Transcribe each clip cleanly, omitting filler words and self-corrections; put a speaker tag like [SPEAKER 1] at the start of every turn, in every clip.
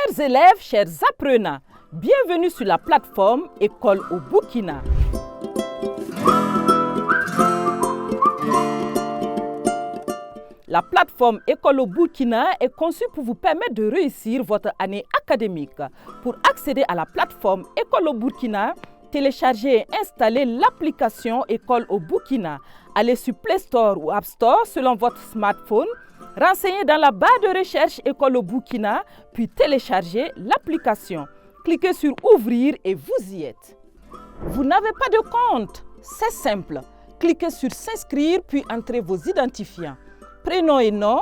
[SPEAKER 1] Chers élèves, chers apprenants, bienvenue sur la plateforme École au Burkina. La plateforme École au Burkina est conçue pour vous permettre de réussir votre année académique. Pour accéder à la plateforme École au Burkina, téléchargez et installez l'application École au Burkina. Allez sur Play Store ou App Store selon votre smartphone. Renseignez dans la barre de recherche École au Burkina, puis téléchargez l'application. Cliquez sur Ouvrir et vous y êtes. Vous n'avez pas de compte? C'est simple. Cliquez sur S'inscrire, puis entrez vos identifiants. Prénom et nom,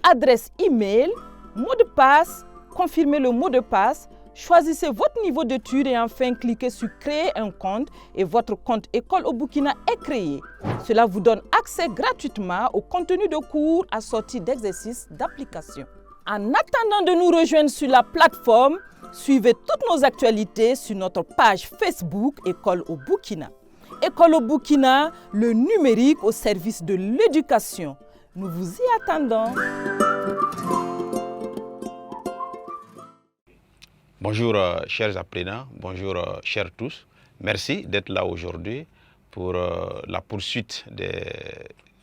[SPEAKER 1] adresse email, mot de passe, confirmez le mot de passe, choisissez votre niveau d'études et enfin cliquez sur Créer un compte et votre compte École au Burkina est créé. Cela vous donne accès gratuitement au contenu de cours assorti d'exercices d'application. En attendant de nous rejoindre sur la plateforme, suivez toutes nos actualités sur notre page Facebook École au Burkina. École au Burkina, le numérique au service de l'éducation. Nous vous y attendons.
[SPEAKER 2] Bonjour chers apprenants, bonjour chers tous. Merci d'être là aujourd'hui pour la poursuite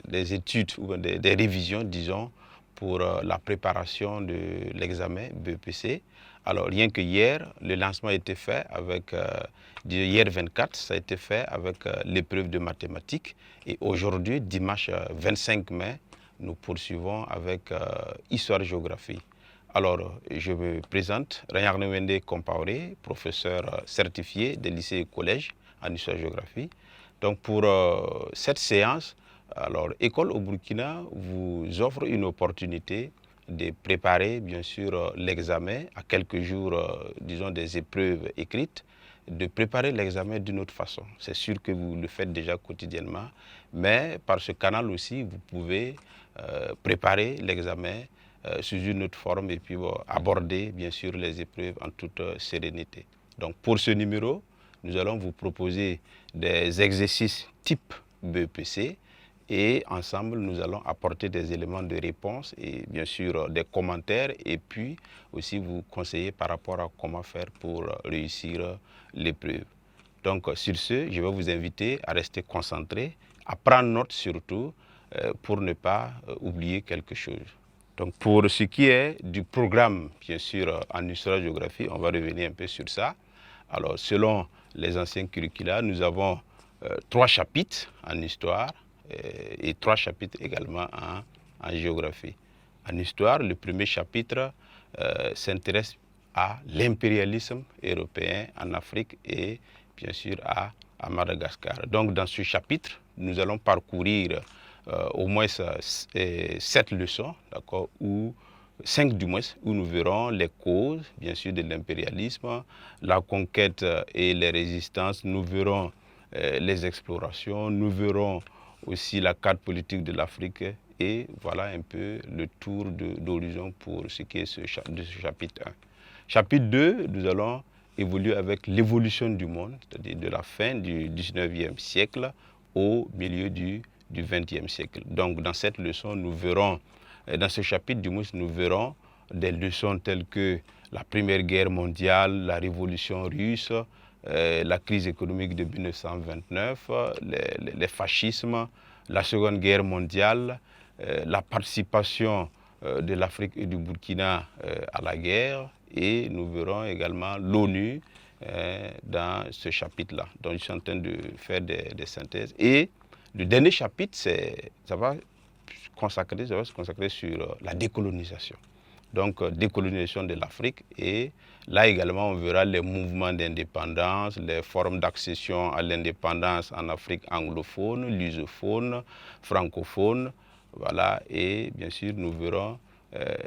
[SPEAKER 2] des études ou des révisions, disons, pour la préparation de l'examen BEPC. Alors, rien que hier, le lancement a été fait avec, hier 24, ça a été fait avec l'épreuve de mathématiques. Et aujourd'hui, dimanche 25 mai, nous poursuivons avec Histoire-Géographie. Alors, je me présente, Ranyarne Wende Compaoré, professeur certifié des lycées et collèges en Histoire-Géographie. Donc, pour cette séance, alors, École au Burkina vous offre une opportunité de préparer, bien sûr, l'examen à quelques jours, disons, des épreuves écrites, de préparer l'examen d'une autre façon. C'est sûr que vous le faites déjà quotidiennement, mais par ce canal aussi, vous pouvez préparer l'examen sous une autre forme et puis aborder, bien sûr, les épreuves en toute sérénité. Donc, pour ce numéro, nous allons vous proposer des exercices type BEPC et ensemble, nous allons apporter des éléments de réponse et bien sûr des commentaires et puis aussi vous conseiller par rapport à comment faire pour réussir l'épreuve. Donc, sur ce, je vais vous inviter à rester concentrés, à prendre note surtout pour ne pas oublier quelque chose. Donc, pour ce qui est du programme, bien sûr, en histoire-géographie, on va revenir un peu sur ça. Alors, selon les anciens curricula, nous avons 3 chapitres en histoire et 3 chapitres également en géographie. En histoire, le premier chapitre s'intéresse à l'impérialisme européen en Afrique et bien sûr à Madagascar. Donc, dans ce chapitre, nous allons parcourir au moins 7 leçons, d'accord, ou 5 du moins, où nous verrons les causes, bien sûr, de l'impérialisme, la conquête et les résistances, nous verrons les explorations, nous verrons aussi la carte politique de l'Afrique et voilà un peu le tour d'horizon pour ce qui est de ce chapitre 1. Chapitre 2, nous allons évoluer avec l'évolution du monde, c'est-à-dire de la fin du 19e siècle au milieu du 20e siècle. Donc, dans cette leçon, nous verrons, dans ce chapitre du moins, nous verrons des leçons telles que la Première Guerre mondiale, la Révolution russe, la crise économique de 1929, les fascismes, la Seconde Guerre mondiale, la participation de l'Afrique et du Burkina à la guerre, et nous verrons également l'ONU dans ce chapitre-là. Donc, je suis en train de faire des synthèses. Et le dernier chapitre, ça va se consacrer sur la décolonisation. Donc, décolonisation de l'Afrique. Et là également, on verra les mouvements d'indépendance, les formes d'accession à l'indépendance en Afrique anglophone, lusophone, francophone. Voilà. Et bien sûr, nous verrons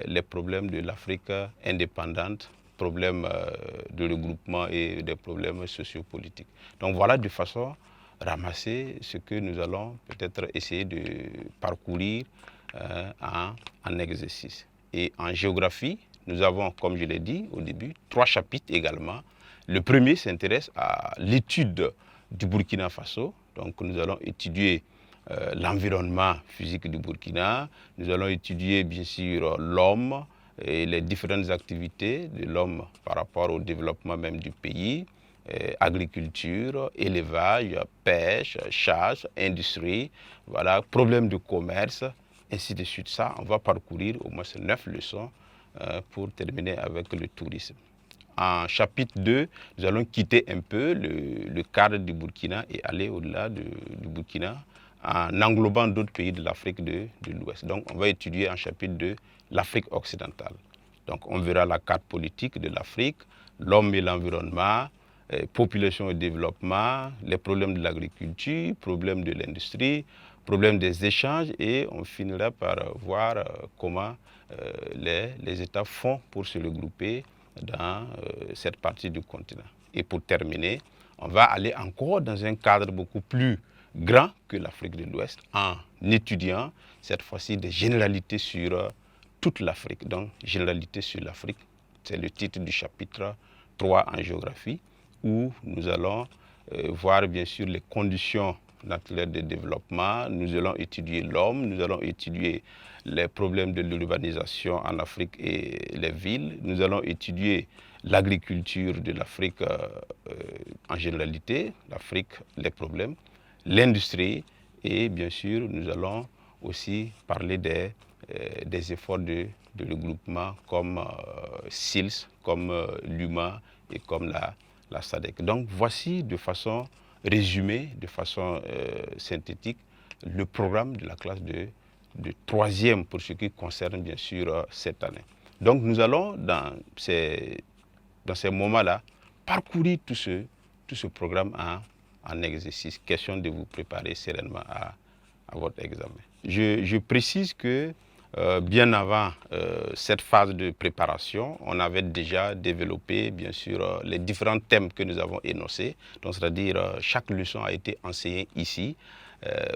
[SPEAKER 2] les problèmes de l'Afrique indépendante, problèmes de regroupement et des problèmes sociopolitiques. Donc, voilà de façon ramasser ce que nous allons peut-être essayer de parcourir en exercice. Et en géographie, nous avons, comme je l'ai dit au début, 3 chapitres également. Le premier s'intéresse à l'étude du Burkina Faso. Donc, nous allons étudier l'environnement physique du Burkina. Nous allons étudier, bien sûr, l'homme, et les différentes activités de l'homme par rapport au développement même du pays, agriculture, élevage, pêche, chasse, industrie, voilà, problèmes de commerce, ainsi de suite. Ça, on va parcourir au moins 9 leçons pour terminer avec le tourisme. En chapitre 2, nous allons quitter un peu le cadre du Burkina et aller au-delà du Burkina en englobant d'autres pays de l'Afrique de l'Ouest. Donc, on va étudier en chapitre 2 l'Afrique occidentale. Donc, on verra la carte politique de l'Afrique, l'homme et l'environnement, population et développement, les problèmes de l'agriculture, problèmes de l'industrie, problèmes des échanges et on finira par voir comment les États font pour se regrouper dans cette partie du continent. Et pour terminer, on va aller encore dans un cadre beaucoup plus grand que l'Afrique de l'Ouest en étudiant cette fois-ci des généralités sur toute l'Afrique. Donc, généralité sur l'Afrique, c'est le titre du chapitre 3 en géographie, où nous allons voir bien sûr les conditions naturelles de développement, nous allons étudier l'homme, nous allons étudier les problèmes de l'urbanisation en Afrique et les villes, nous allons étudier l'agriculture de l'Afrique en généralité, l'Afrique, les problèmes, l'industrie et bien sûr nous allons aussi parler des efforts de regroupement comme SILS, comme l'UMA et comme la SADC. Donc voici de façon résumée, de façon synthétique, le programme de la classe de troisième pour ce qui concerne bien sûr cette année. Donc nous allons dans ces moments-là parcourir tout ce programme en exercice. Question de vous préparer sereinement à votre examen. Je précise que bien avant cette phase de préparation, on avait déjà développé bien sûr les différents thèmes que nous avons énoncés. Donc c'est-à-dire chaque leçon a été enseignée ici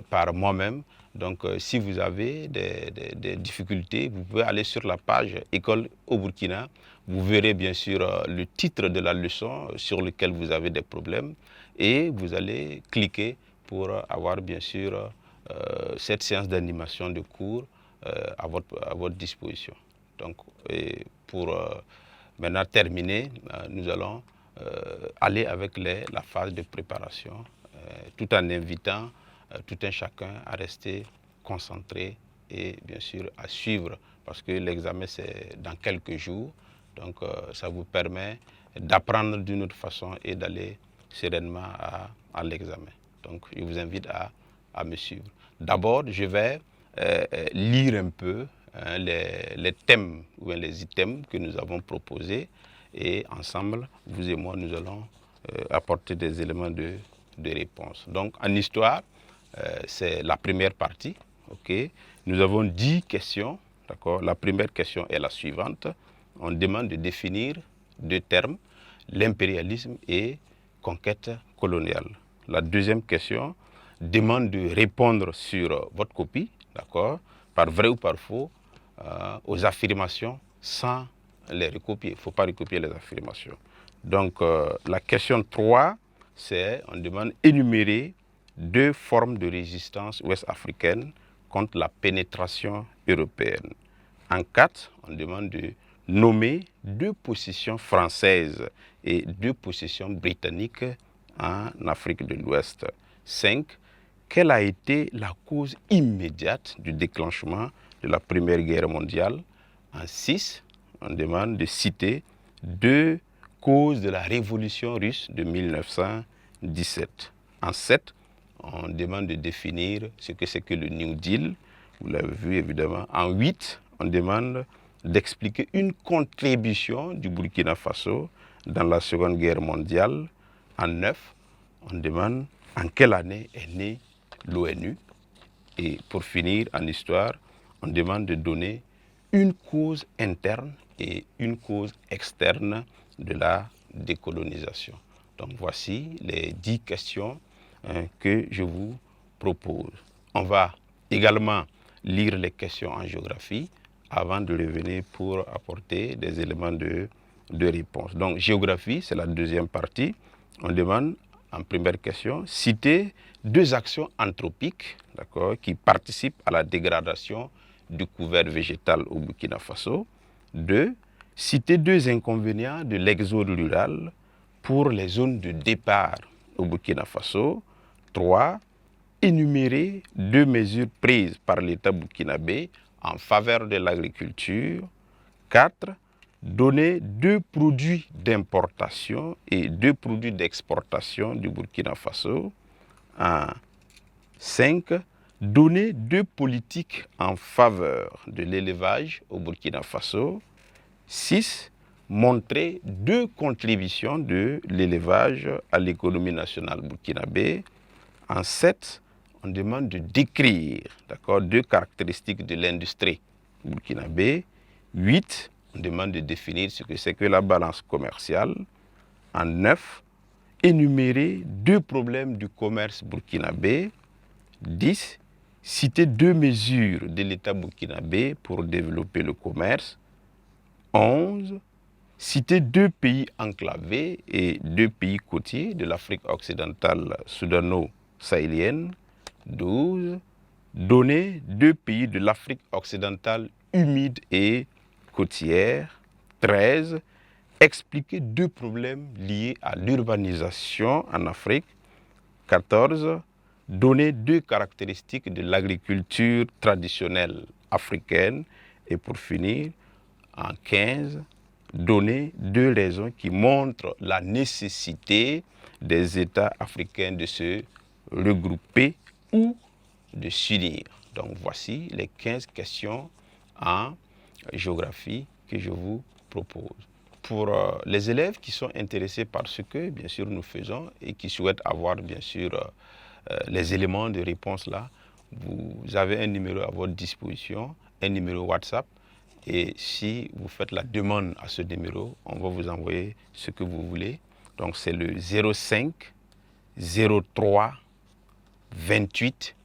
[SPEAKER 2] par moi-même. Donc si vous avez des difficultés, vous pouvez aller sur la page École au Burkina. Vous verrez bien sûr le titre de la leçon sur lequel vous avez des problèmes et vous allez cliquer pour avoir bien sûr cette séance d'animation de cours à votre disposition. Donc, pour maintenant terminer, nous allons aller avec la phase de préparation, tout en invitant tout un chacun à rester concentré et bien sûr à suivre, parce que l'examen c'est dans quelques jours, donc ça vous permet d'apprendre d'une autre façon et d'aller sereinement à l'examen. Donc, je vous invite à me suivre. D'abord, je vais lire un peu les thèmes ou les items que nous avons proposés et ensemble, vous et moi, nous allons apporter des éléments de réponse. Donc, en histoire, c'est la première partie. Okay. Nous avons 10 questions. La première question est la suivante. On demande de définir 2 termes, l'impérialisme et conquête coloniale. La deuxième question demande de répondre sur votre copie, par vrai ou par faux, aux affirmations sans les recopier. Il ne faut pas recopier les affirmations. Donc, la question 3, c'est, on demande énumérer 2 formes de résistance ouest-africaine contre la pénétration européenne. En 4, on demande de nommer 2 possessions françaises et 2 possessions britanniques en Afrique de l'Ouest. 5, quelle a été la cause immédiate du déclenchement de la Première Guerre mondiale? En 6, on demande de citer 2 causes de la Révolution russe de 1917. En 7, on demande de définir ce que c'est que le New Deal, vous l'avez vu évidemment. En 8, on demande d'expliquer une contribution du Burkina Faso dans la Seconde Guerre mondiale. En 9, on demande en quelle année est née l'ONU. Et pour finir, en histoire, on demande de donner une cause interne et une cause externe de la décolonisation. Donc voici les 10 questions que je vous propose. On va également lire les questions en géographie avant de revenir pour apporter des éléments de réponse. Donc géographie, c'est la deuxième partie. On demande en première question, citer 2 actions anthropiques qui participent à la dégradation du couvert végétal au Burkina Faso. 2. Citer 2 inconvénients de l'exode rural pour les zones de départ au Burkina Faso. 3. Énumérer 2 mesures prises par l'État burkinabé en faveur de l'agriculture. 4. Donner 2 produits d'importation et 2 produits d'exportation du Burkina Faso. 5. Donner 2 politiques en faveur de l'élevage au Burkina Faso. 6. Montrer 2 contributions de l'élevage à l'économie nationale burkinabé. En 7, on demande de décrire 2 caractéristiques de l'industrie burkinabé. 8, on demande de définir ce que c'est que la balance commerciale. En 9, énumérer 2 problèmes du commerce burkinabé. 10, citer 2 mesures de l'État burkinabé pour développer le commerce. 11, citer 2 pays enclavés et 2 pays côtiers de l'Afrique occidentale soudano-sahélienne. 12, donner 2 pays de l'Afrique occidentale humide et côtière. 13, expliquer 2 problèmes liés à l'urbanisation en Afrique. 14, donner 2 caractéristiques de l'agriculture traditionnelle africaine. Et pour finir, en 15, donner 2 raisons qui montrent la nécessité des États africains de se regrouper ou de s'unir. Donc voici les 15 questions en géographie que je vous propose. Pour les élèves qui sont intéressés par ce que, bien sûr, nous faisons et qui souhaitent avoir, bien sûr, les éléments de réponse là, vous avez un numéro à votre disposition, un numéro WhatsApp. Et si vous faites la demande à ce numéro, on va vous envoyer ce que vous voulez. Donc c'est le 05 03 28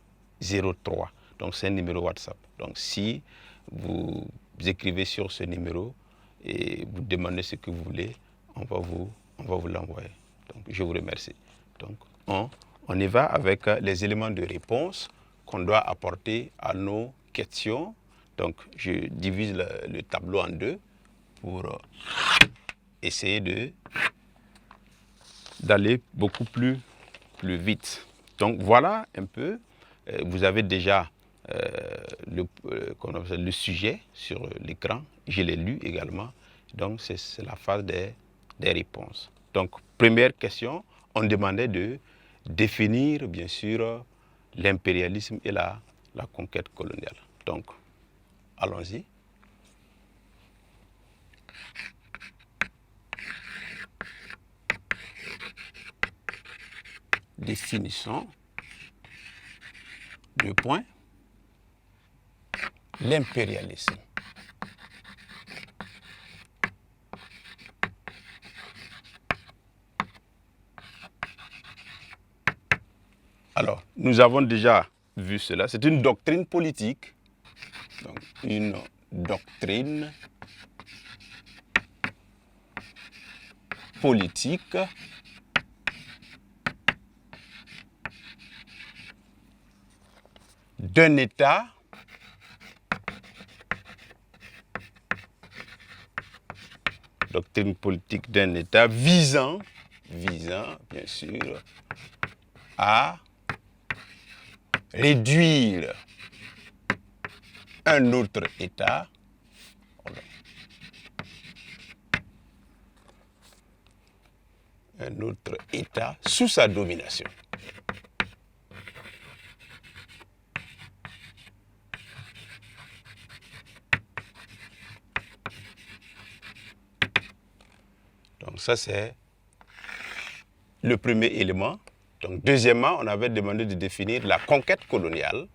[SPEAKER 2] 03. Donc c'est un numéro WhatsApp. Donc si vous écrivez sur ce numéro et vous demandez ce que vous voulez, on va vous l'envoyer. Donc je vous remercie. Donc on y va avec les éléments de réponse qu'on doit apporter à nos questions. Donc je divise le tableau en 2 pour essayer d'aller beaucoup plus vite. Donc voilà un peu, vous avez déjà le sujet sur l'écran, je l'ai lu également, donc c'est la phase des réponses. Donc première question, on demandait de définir bien sûr l'impérialisme et la conquête coloniale. Donc allons-y. Définissons, 2 points, l'impérialisme. Alors, nous avons déjà vu cela, c'est une doctrine politique. Donc, une doctrine politique d'un État visant, bien sûr, à réduire un autre État sous sa domination. Donc ça c'est le premier élément. Donc deuxièmement, on avait demandé de définir la conquête coloniale.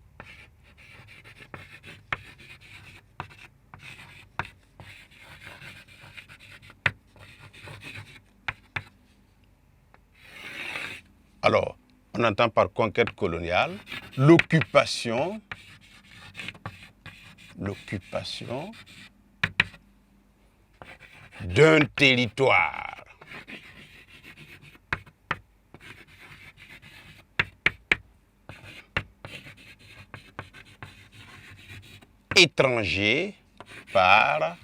[SPEAKER 2] Alors, on entend par conquête coloniale l'occupation d'un territoire étranger par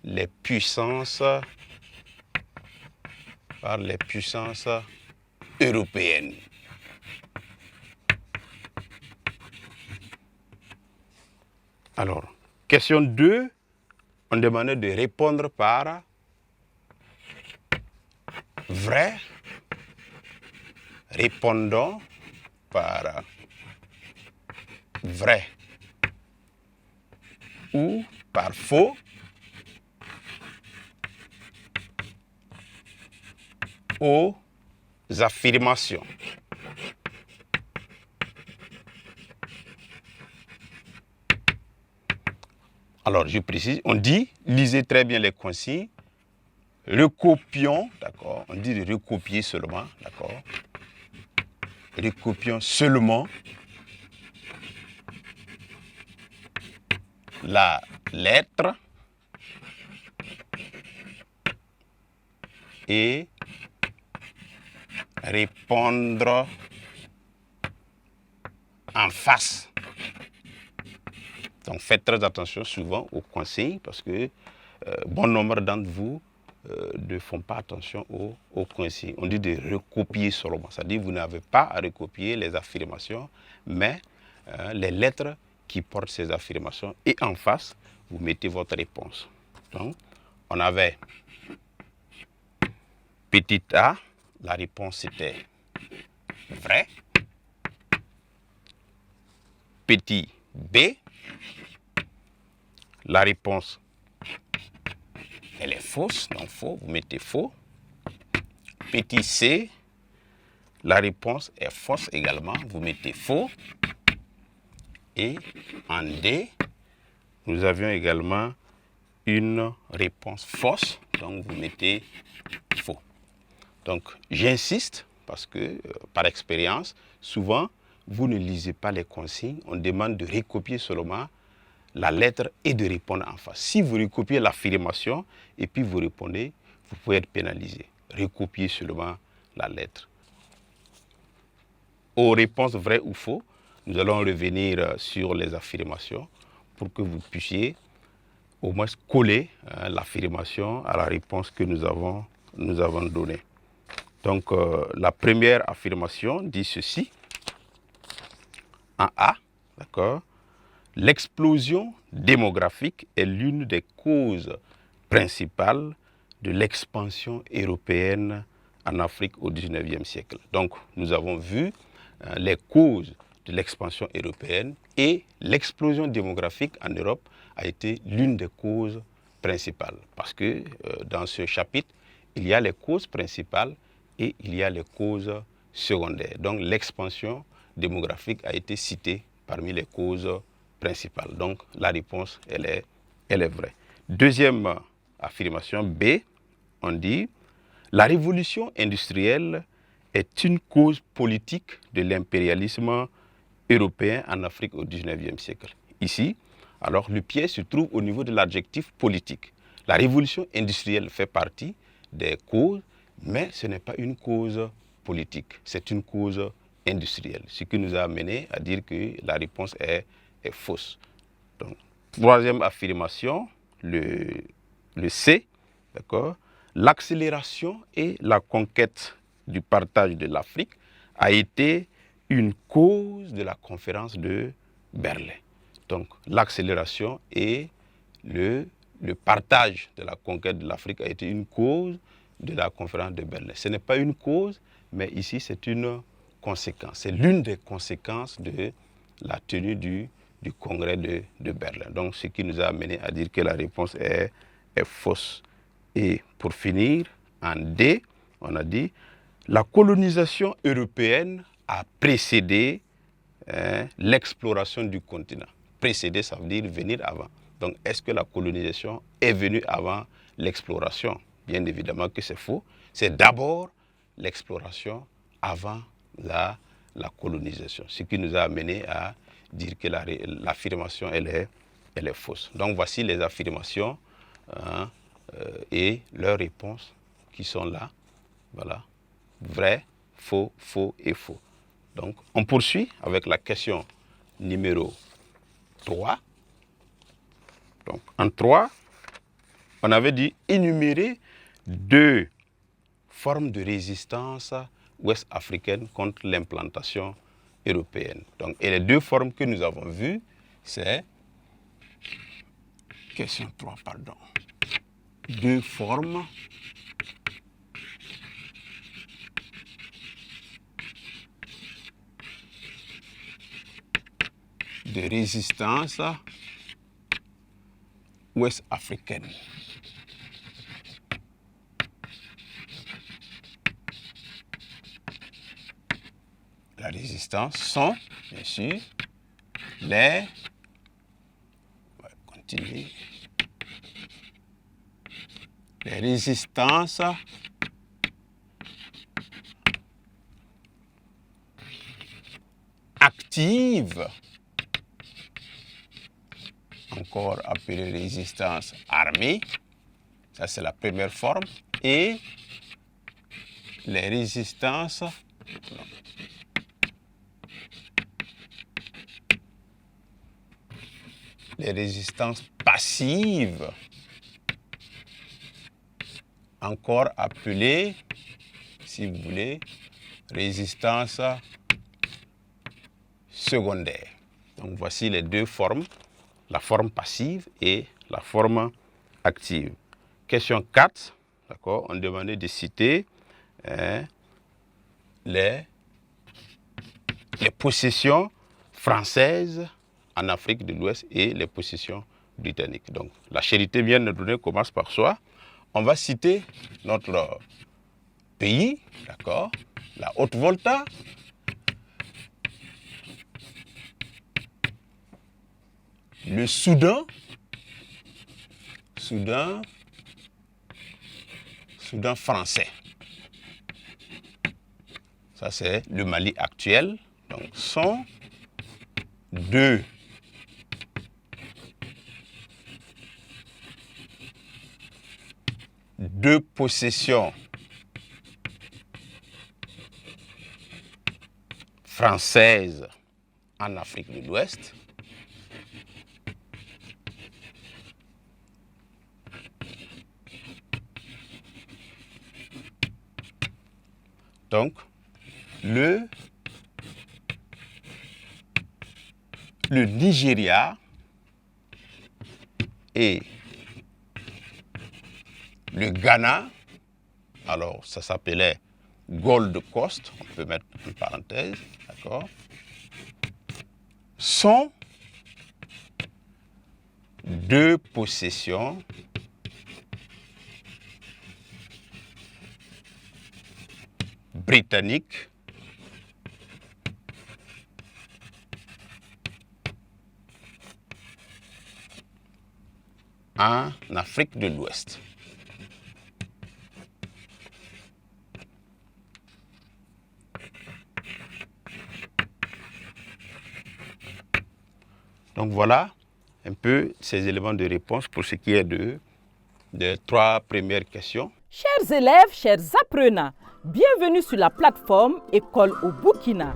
[SPEAKER 2] les puissances européennes. Alors, question 2, on demandait de répondre par vrai. Répondons par vrai ou par faux. Aux affirmations. Alors, je précise, on dit, lisez très bien les consignes, recopions, d'accord, on dit de recopier seulement, d'accord, recopions seulement la lettre et répondre en face. Donc faites très attention souvent aux consignes parce que bon nombre d'entre vous ne font pas attention aux consignes. On dit de recopier seulement, c'est-à-dire que vous n'avez pas à recopier les affirmations, mais les lettres qui portent ces affirmations et en face, vous mettez votre réponse. Donc, on avait petit a, la réponse était vrai. Petit b, la réponse elle est fausse, donc faux, vous mettez faux. Petit c, la réponse est fausse également, vous mettez faux. Et en D, nous avions également une réponse fausse, donc vous mettez faux. Donc j'insiste parce que par expérience, souvent vous ne lisez pas les consignes, on demande de recopier seulement la lettre et de répondre en face. Si vous recopiez l'affirmation et puis vous répondez, vous pouvez être pénalisé. Recopiez seulement la lettre. Aux réponses vraies ou faux, nous allons revenir sur les affirmations pour que vous puissiez au moins coller l'affirmation à la réponse que nous avons donnée. Donc la première affirmation dit ceci, en A, d'accord? L'explosion démographique est l'une des causes principales de l'expansion européenne en Afrique au XIXe siècle. Donc, nous avons vu les causes de l'expansion européenne et l'explosion démographique en Europe a été l'une des causes principales. Parce que dans ce chapitre, il y a les causes principales et il y a les causes secondaires. Donc, l'expansion démographique a été citée parmi les causes principale. Donc la réponse, elle est vraie. Deuxième affirmation, B, on dit la révolution industrielle est une cause politique de l'impérialisme européen en Afrique au XIXe siècle. Ici, alors le piège se trouve au niveau de l'adjectif politique. La révolution industrielle fait partie des causes, mais ce n'est pas une cause politique, c'est une cause industrielle. Ce qui nous a amené à dire que la réponse est fausse. Donc, troisième affirmation, le C, d'accord, l'accélération et la conquête du partage de l'Afrique a été une cause de la conférence de Berlin. Donc, l'accélération et le partage de la conquête de l'Afrique a été une cause de la conférence de Berlin. Ce n'est pas une cause, mais ici, c'est une conséquence. C'est l'une des conséquences de la tenue du congrès de Berlin. Donc, ce qui nous a amené à dire que la réponse est fausse. Et pour finir, en D, on a dit la colonisation européenne a précédé l'exploration du continent. Précéder, ça veut dire venir avant. Donc, est-ce que la colonisation est venue avant l'exploration? Bien évidemment que c'est faux. C'est d'abord l'exploration avant la colonisation. Ce qui nous a amené à dire que l'affirmation, elle est fausse. Donc, voici les affirmations et leurs réponses qui sont là. Voilà. Vrai, faux, faux et faux. Donc, on poursuit avec la question numéro 3. Donc, en 3, on avait dit énumérer 2 formes de résistance ouest-africaine contre l'implantation européenne. Donc, et les 2 formes que nous avons vues, c'est, question 3, pardon, 2 formes de résistance ouest-africaine. La résistance sont, bien sûr, les... On va continuer. Les résistances actives, encore appelée résistance armée, ça c'est la première forme, et les résistances passives, encore appelées, si vous voulez, résistance secondaire. Donc voici les 2 formes, la forme passive et la forme active. Question 4, d'accord, on demandait de citer les possessions françaises en Afrique de l'Ouest et les possessions britanniques. Donc la charité bien ordonnée commence par soi. On va citer notre pays, d'accord, la Haute-Volta, le Soudan français. Ça, c'est le Mali actuel. Donc, sont 2 possessions françaises en Afrique de l'Ouest. Donc, le Nigeria et le Ghana, alors ça s'appelait Gold Coast, on peut mettre une parenthèse, d'accord, sont 2 possessions britanniques en Afrique de l'Ouest. Donc voilà un peu ces éléments de réponse pour ce qui est des 3 premières questions.
[SPEAKER 1] Chers élèves, chers apprenants, bienvenue sur la plateforme École au Burkina.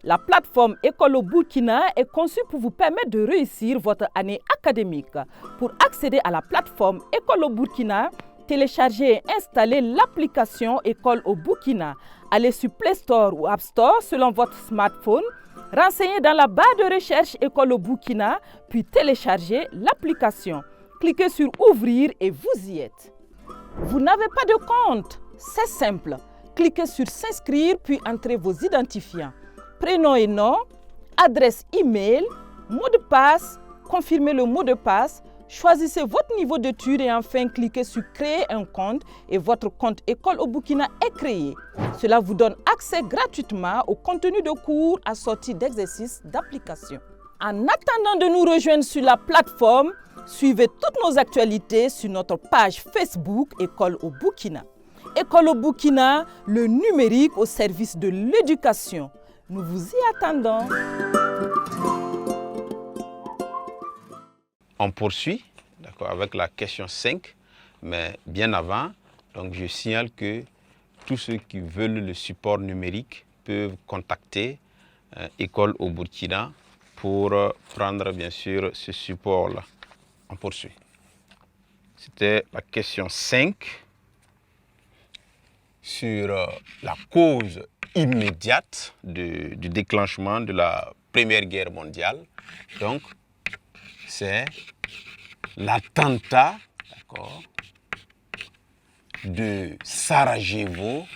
[SPEAKER 1] La plateforme École au Burkina est conçue pour vous permettre de réussir votre année académique. Pour accéder à la plateforme École au Burkina, téléchargez et installez l'application École au Burkina. Allez sur Play Store ou App Store selon votre smartphone. Renseignez dans la barre de recherche École au Burkina, puis téléchargez l'application. Cliquez sur Ouvrir et vous y êtes. Vous n'avez pas de compte? C'est simple. Cliquez sur S'inscrire, puis entrez vos identifiants. Prénom et nom, adresse email, mot de passe, confirmez le mot de passe, choisissez votre niveau d'études et enfin cliquez sur Créer un compte et votre compte École au Burkina est créé. Cela vous donne accès gratuitement au contenu de cours assorti d'exercices d'application. En attendant de nous rejoindre sur la plateforme, suivez toutes nos actualités sur notre page Facebook École au Burkina. École au Burkina, le numérique au service de l'éducation. Nous vous y attendons.
[SPEAKER 2] On poursuit, d'accord, avec la question 5, mais bien avant, donc je signale que tous ceux qui veulent le support numérique peuvent contacter École au Burkina pour prendre bien sûr ce support-là. On poursuit. C'était la question 5 sur la cause immédiate du déclenchement de la Première Guerre mondiale. Donc, c'est l'attentat, d'accord, de Sarajevo,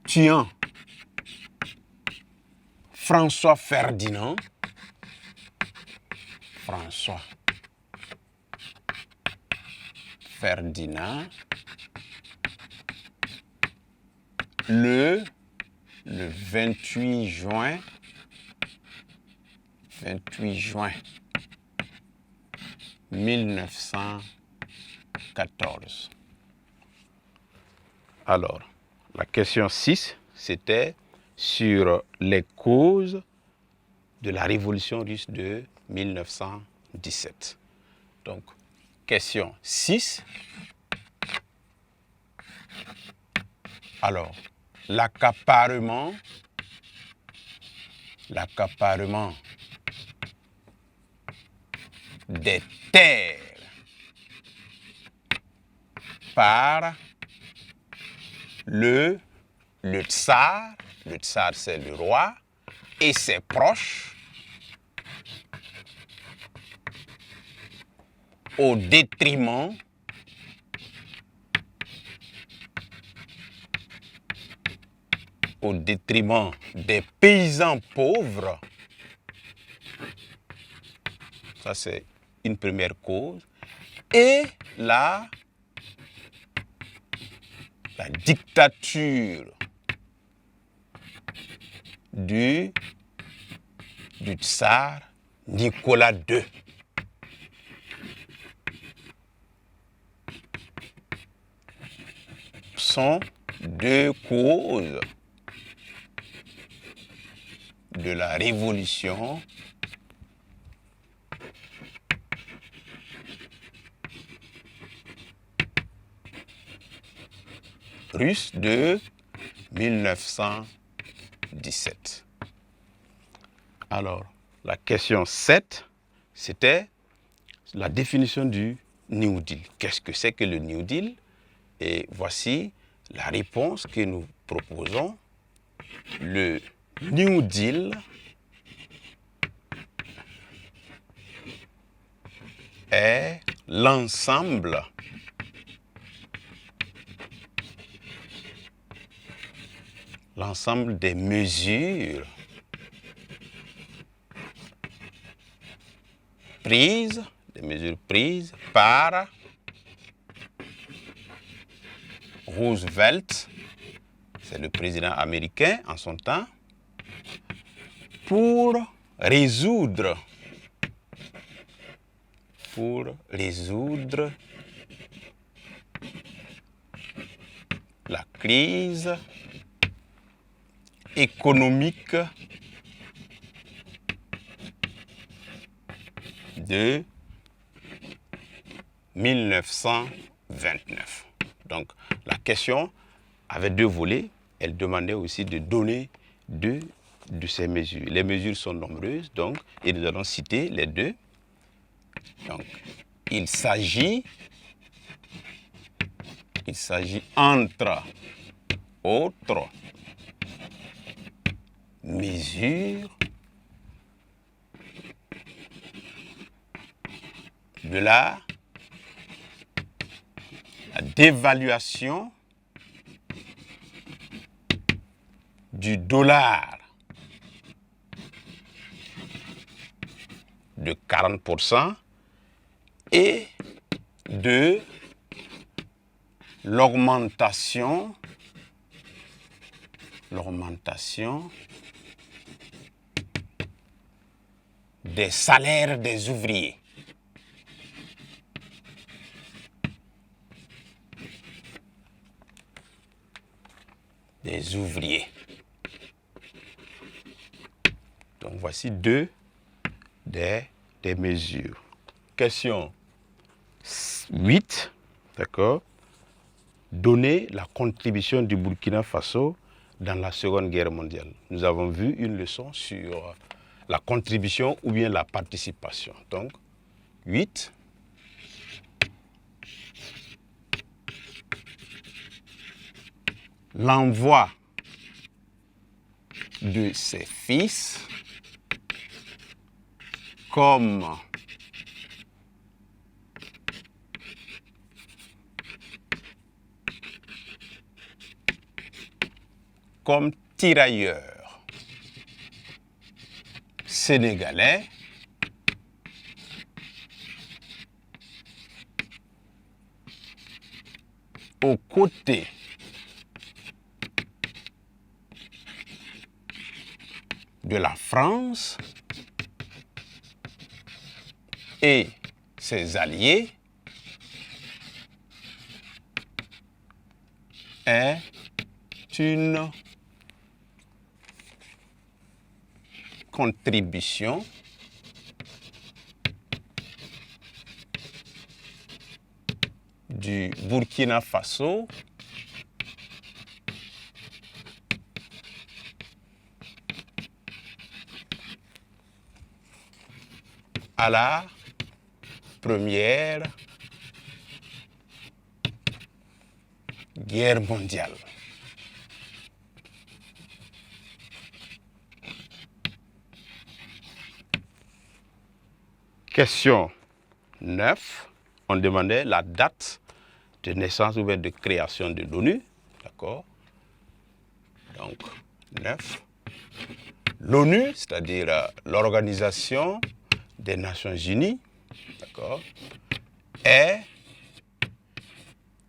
[SPEAKER 2] tuant François Ferdinand, le 28 juin 1914. Alors, la question 6, c'était sur les causes de la révolution russe de 1917. Donc, question 6. Alors, l'accaparement des terres par le tsar c'est le roi, et ses proches, au détriment des paysans pauvres. Ça, c'est une première cause. Et la dictature du tsar Nicolas II. Sont deux causes de la révolution russe de 1917. Alors, la question 7, c'était la définition du New Deal. Qu'est-ce que c'est que le New Deal? Et voici la réponse que nous proposons. Le New Deal est l'ensemble des mesures prises par Roosevelt, c'est le président américain en son temps, pour résoudre la crise économique de 1929. Donc, la question avait deux volets. Elle demandait aussi de donner deux de ces mesures. Les mesures sont nombreuses, donc, et nous allons citer les deux. Donc, il s'agit entre autres mesures de la dévaluation du dollar de 40% et de l'augmentation des salaires des ouvriers. Donc voici deux des mesures. Question 8, d'accord. donner la contribution du Burkina Faso dans la Seconde Guerre mondiale. Nous avons vu une leçon sur la contribution ou bien la participation. Donc, 8. L'envoi de ses fils comme tirailleurs sénégalais aux côtés de la France et ses alliés est une contribution du Burkina Faso à la Première Guerre mondiale. Question 9. On demandait la date de naissance ou de création de l'ONU. D'accord? Donc, 9. L'ONU, c'est-à-dire l'Organisation des Nations Unies, d'accord, est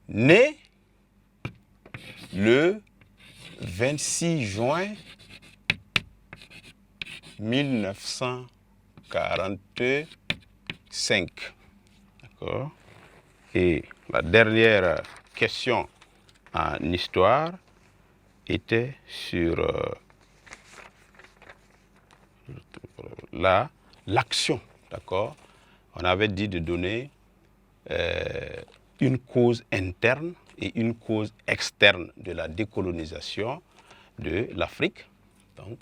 [SPEAKER 2] née le 26 juin 1945. D'accord. Et la dernière question en histoire était sur l'action. D'accord. On avait dit de donner une cause interne et une cause externe de la décolonisation de l'Afrique. Donc,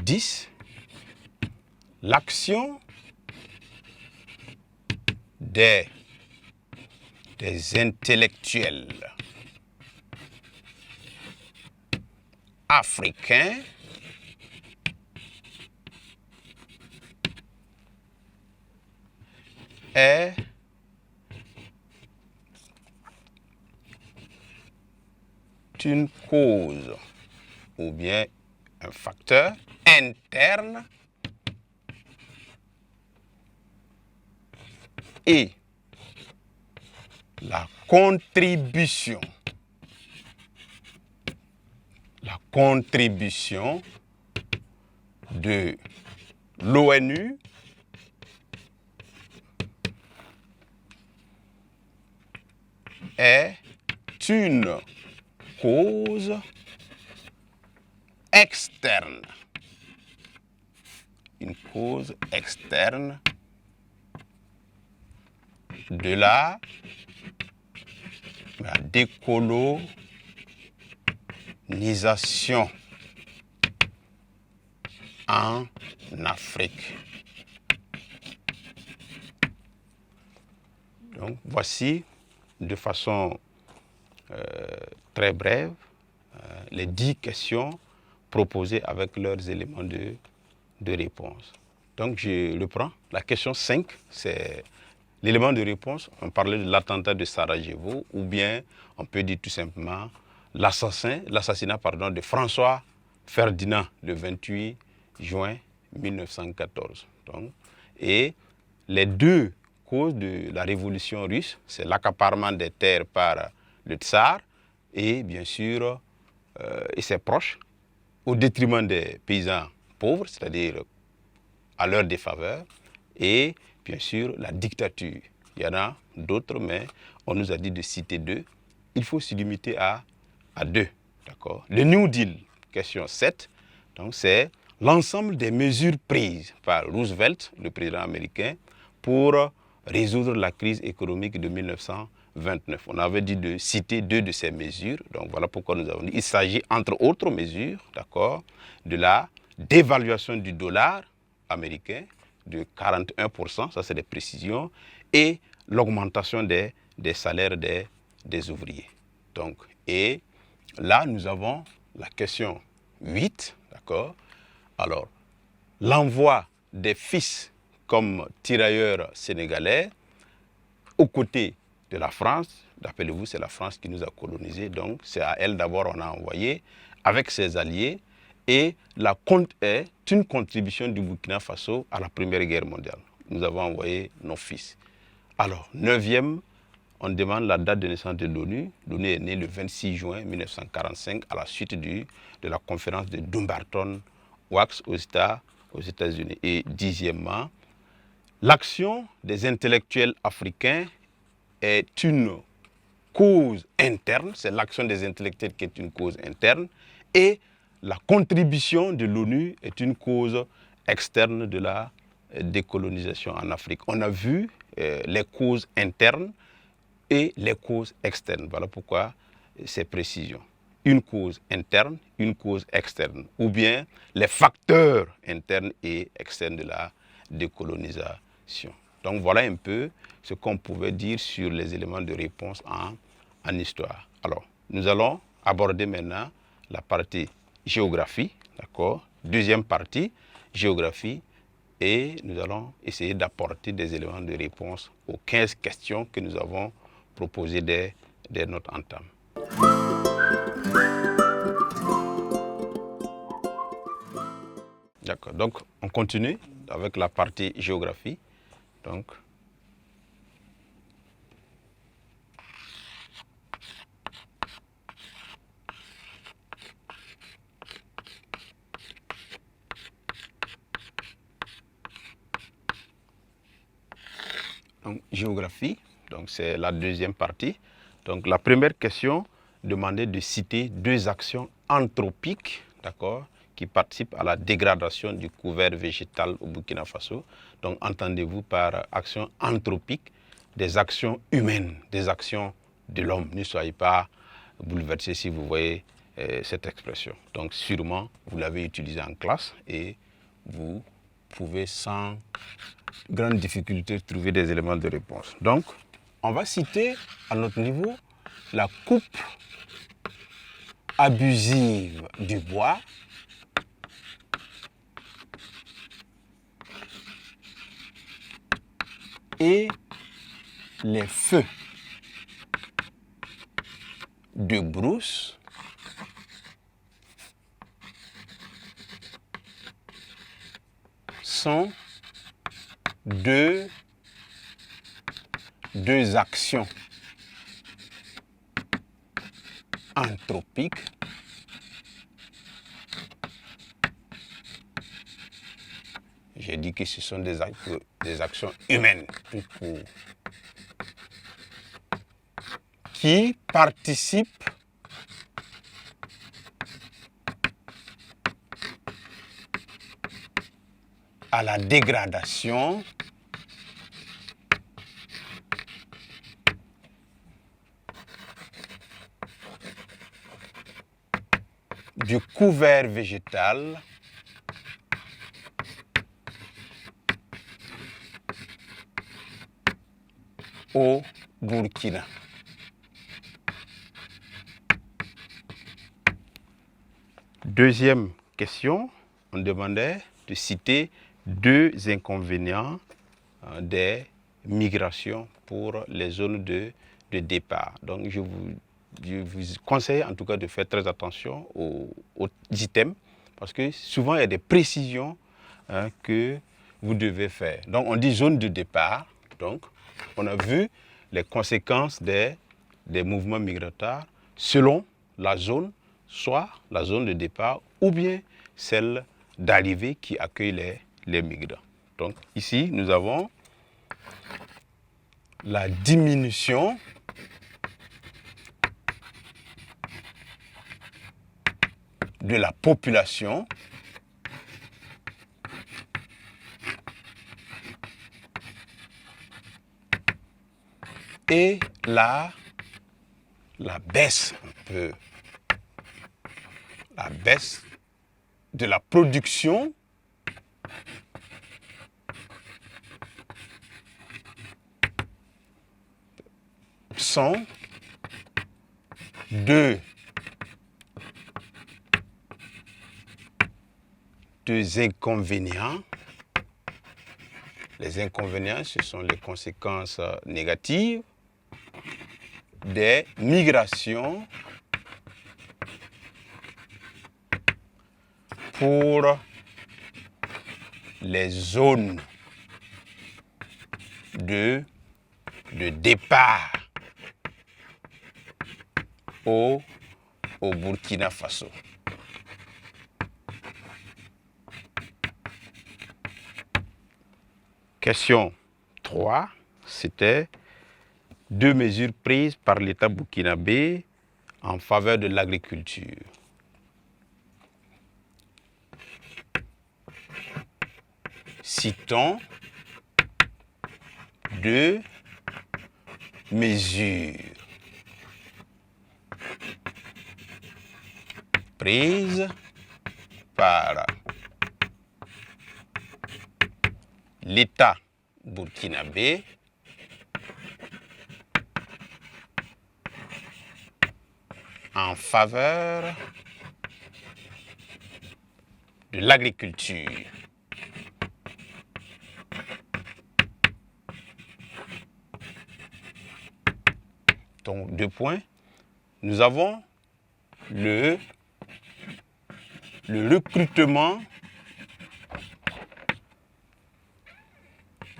[SPEAKER 2] 10. L'action des intellectuels africains est une cause ou bien un facteur interne et la contribution de l'ONU est une cause externe. Une cause externe de la décolonisation en Afrique. Donc, voici de façon très brève les 10 questions proposées avec leurs éléments de réponse. Donc, je le prends. La question 5, c'est l'élément de réponse. On parlait de l'attentat de Sarajevo, ou bien on peut dire tout simplement l'assassinat de François Ferdinand le 28 juin 1914. Donc, et les deux causes de la révolution russe, c'est l'accaparement des terres par le tsar et bien sûr et ses proches, au détriment des paysans pauvres, c'est-à-dire à leur défaveur, et bien sûr la dictature. Il y en a d'autres, mais on nous a dit de citer 2. Il faut se limiter à 2. D'accord. Le New Deal, question 7, donc c'est l'ensemble des mesures prises par Roosevelt, le président américain, pour résoudre la crise économique de 1929. On avait dit de citer 2 de ces mesures. Donc voilà pourquoi nous avons dit. Il s'agit entre autres mesures, d'accord, de la dévaluation du dollar américain de 41%, ça c'est des précisions, et l'augmentation des salaires des ouvriers. Donc, et là, nous avons la question 8, d'accord. Alors, l'envoi des fils comme tirailleurs sénégalais aux côtés de la France. Rappelez-vous, c'est la France qui nous a colonisés, donc c'est à elle d'abord on a envoyé avec ses alliés, et la compte est une contribution du Burkina Faso à la Première Guerre mondiale. Nous avons envoyé nos fils. Alors, 9e, on demande la date de naissance de l'ONU. L'ONU est née le 26 juin 1945 à la suite de la conférence de Dumbarton-Oaks aux États-Unis. Et 10e, l'action des intellectuels africains est une cause interne, c'est l'action des intellectuels qui est une cause interne, et la contribution de l'ONU est une cause externe de la décolonisation en Afrique. On a vu les causes internes et les causes externes. Voilà pourquoi ces précisions. Une cause interne, une cause externe, ou bien les facteurs internes et externes de la décolonisation. Donc voilà un peu ce qu'on pouvait dire sur les éléments de réponse en histoire. Alors, nous allons aborder maintenant la partie géographie, d'accord? Deuxième partie, géographie, et nous allons essayer d'apporter des éléments de réponse aux 15 questions que nous avons proposées dès notre entame. D'accord, donc on continue avec la partie géographie. Donc géographie, donc c'est la deuxième partie. Donc la première question demandait de citer 2 actions anthropiques, d'accord, qui participent à la dégradation du couvert végétal au Burkina Faso. Donc entendez-vous par action anthropique des actions humaines, des actions de l'homme. Ne soyez pas bouleversés si vous voyez cette expression. Donc sûrement vous l'avez utilisée en classe et vous pouvez sans grande difficulté trouver des éléments de réponse. Donc on va citer à notre niveau la coupe abusive du bois, et les feux de brousse sont deux actions anthropiques j'ai dit que ce sont des actions humaines tout court, qui participent à la dégradation du couvert végétal au Burkina. Deuxième question, on demandait de citer 2 inconvénients des migrations pour les zones de départ. Donc je vous conseille en tout cas de faire très attention aux items parce que souvent il y a des précisions que vous devez faire. Donc on dit zone de départ, donc on a vu les conséquences des mouvements migratoires selon la zone, soit la zone de départ ou bien celle d'arrivée qui accueille les migrants. Donc ici, nous avons la diminution de la population et la baisse un peu. La baisse de la production sont deux inconvénients. Les inconvénients, ce sont les conséquences négatives des migrations pour les zones de départ au Burkina Faso. Question 3, c'était 2 mesures prises par l'État burkinabé en faveur de l'agriculture. Citons 2 mesures prises par l'État burkinabé en faveur de l'agriculture. Donc, 2 points. Nous avons le recrutement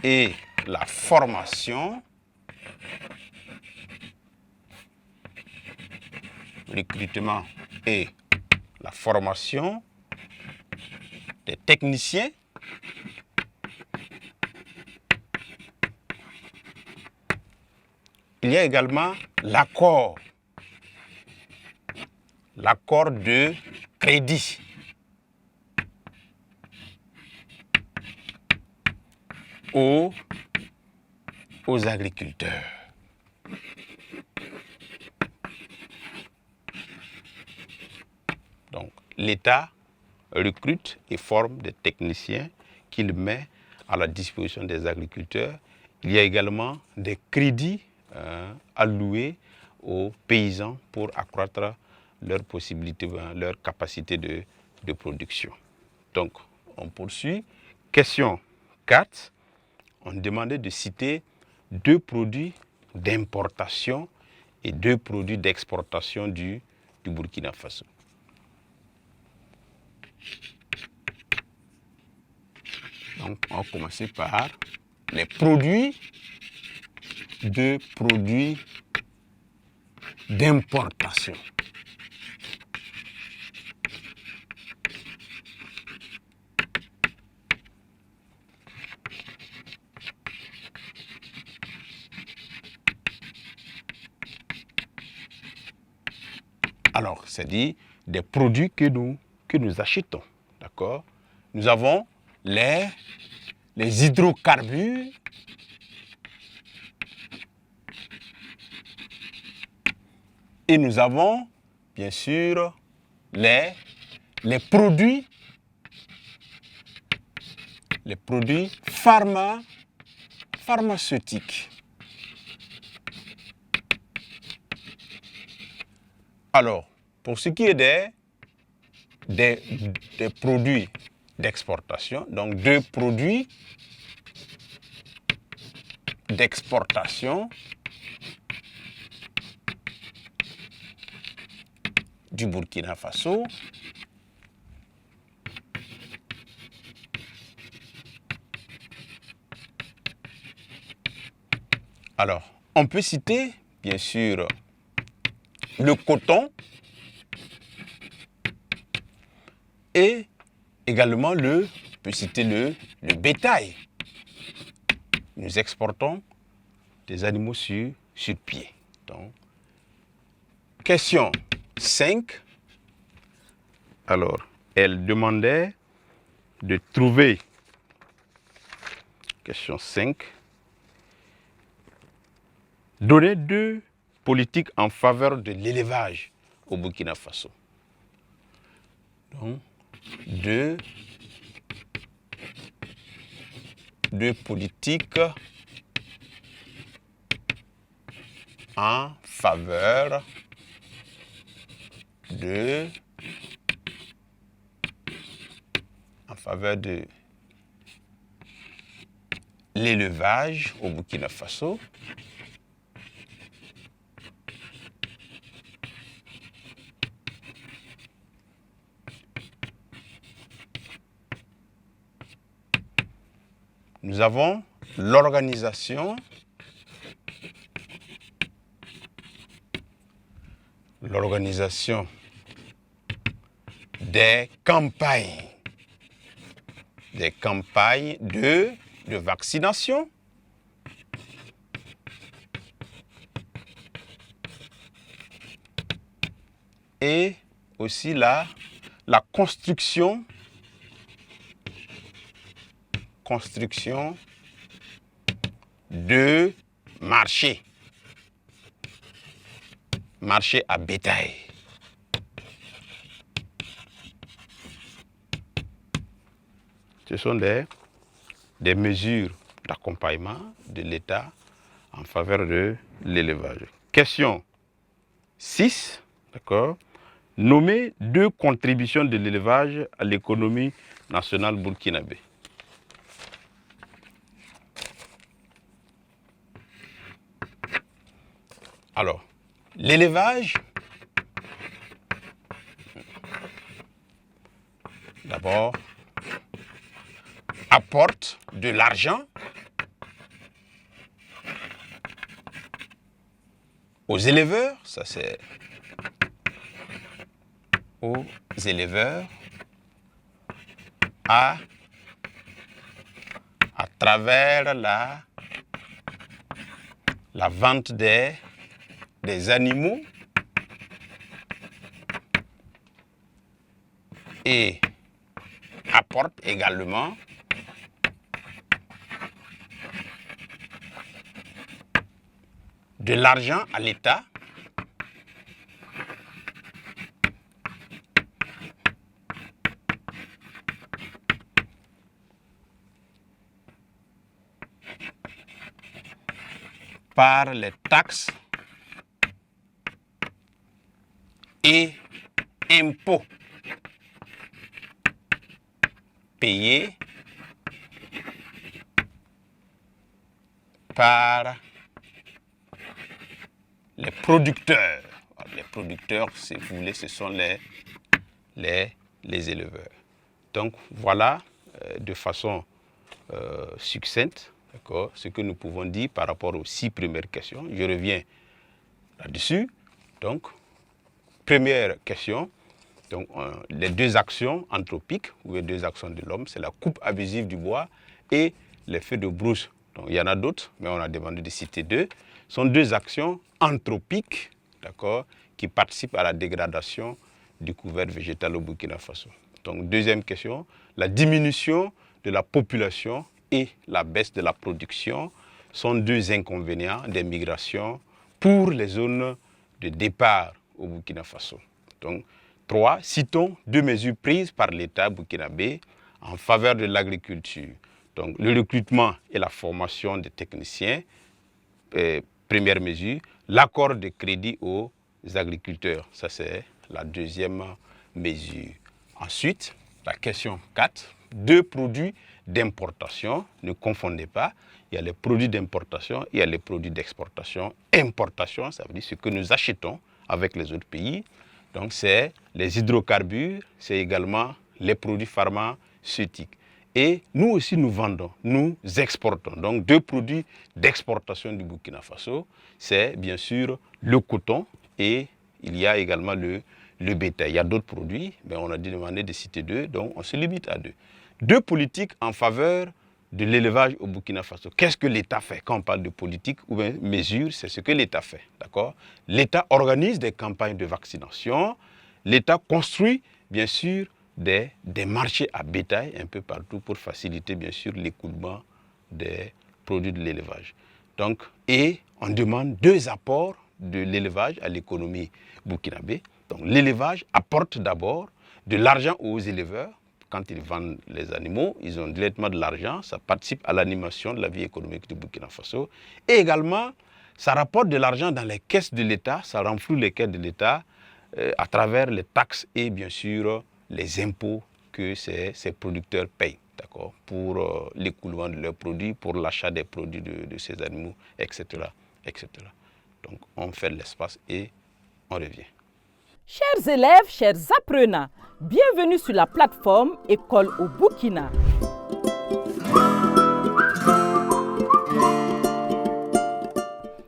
[SPEAKER 2] et la formation. Recrutement et la formation des techniciens il y a également l'accord de crédit aux agriculteurs. Donc, l'État recrute et forme des techniciens qu'il met à la disposition des agriculteurs. Il y a également des crédits alloués aux paysans pour accroître leurs possibilités, leur capacité de production. Donc, on poursuit. Question 4. On demandait de citer 2 produits d'importation et 2 produits d'exportation du Burkina Faso. Donc, on va commencer par les produits d'importation. Alors, c'est-à-dire des produits que nous achetons, d'accord? Nous avons les hydrocarbures, et nous avons, bien sûr, les produits pharmaceutiques. Alors, pour ce qui est des produits d'exportation, donc 2 produits d'exportation du Burkina Faso. Alors, on peut citer, bien sûr, le coton et également on peut citer le bétail. Nous exportons des animaux sur pied. Donc, question 5. Alors, elle demandait de trouver, question 5, donner 2 politiques en faveur de l'élevage au Burkina Faso. Donc, deux politiques en faveur de l'élevage au Burkina Faso. Nous avons l'organisation des campagnes de vaccination et aussi la construction de marchés à bétail. Ce sont des mesures d'accompagnement de l'État en faveur de l'élevage. Question 6, d'accord. Nommer 2 contributions de l'élevage à l'économie nationale burkinabé. Alors, l'élevage, d'abord, apporte de l'argent aux éleveurs, ça c'est aux éleveurs à travers la vente des animaux et apporte également de l'argent à l'État par les taxes et impôts payés par les producteurs. Les producteurs, si vous voulez, ce sont les éleveurs. Donc voilà, de façon succincte, d'accord, ce que nous pouvons dire par rapport aux 6 premières questions. Je reviens là-dessus. Donc, première question, donc, les 2 actions anthropiques, ou les 2 actions de l'homme, c'est la coupe abusive du bois et les feux de brousse. Donc, il y en a d'autres, mais on a demandé de citer 2. Ce sont 2 actions anthropiques, d'accord, qui participent à la dégradation du couvert végétal au Burkina Faso. Donc, deuxième question, la diminution de la population et la baisse de la production sont 2 inconvénients des migrations pour les zones de départ au Burkina Faso. Donc, 3, citons 2 mesures prises par l'État burkinabé en faveur de l'agriculture. Donc, le recrutement et la formation des techniciens, première mesure, l'accord de crédit aux agriculteurs, ça c'est la deuxième mesure. Ensuite, la question 4, 2 produits d'importation, ne confondez pas, il y a les produits d'importation, il y a les produits d'exportation. Importation, ça veut dire ce que nous achetons avec les autres pays. Donc c'est les hydrocarbures, c'est également les produits pharmaceutiques. Et nous aussi nous vendons, nous exportons. Donc 2 produits d'exportation du Burkina Faso, c'est bien sûr le coton et il y a également le bétail. Il y a d'autres produits, mais on a demandé de citer 2, donc on se limite à 2. 2 politiques en faveur de l'élevage au Burkina Faso. Qu'est-ce que l'État fait? Quand on parle de politique ou bien mesures, c'est ce que l'État fait. D'accord? L'État organise des campagnes de vaccination. L'État construit, bien sûr, des marchés à bétail un peu partout pour faciliter, bien sûr, l'écoulement des produits de l'élevage. Donc, et on demande 2 apports de l'élevage à l'économie burkinabé. Donc l'élevage apporte d'abord de l'argent aux éleveurs. Quand ils vendent les animaux, ils ont directement de l'argent, ça participe à l'animation de la vie économique du Burkina Faso. Et également, ça rapporte de l'argent dans les caisses de l'État, ça renfloue les caisses de l'État à travers les taxes et bien sûr les impôts que ces producteurs payent, d'accord, pour l'écoulement de leurs produits, pour l'achat des produits de ces animaux, etc., etc. Donc on fait de l'espace et on revient.
[SPEAKER 1] Chers élèves, chers apprenants, bienvenue sur la plateforme École au Burkina.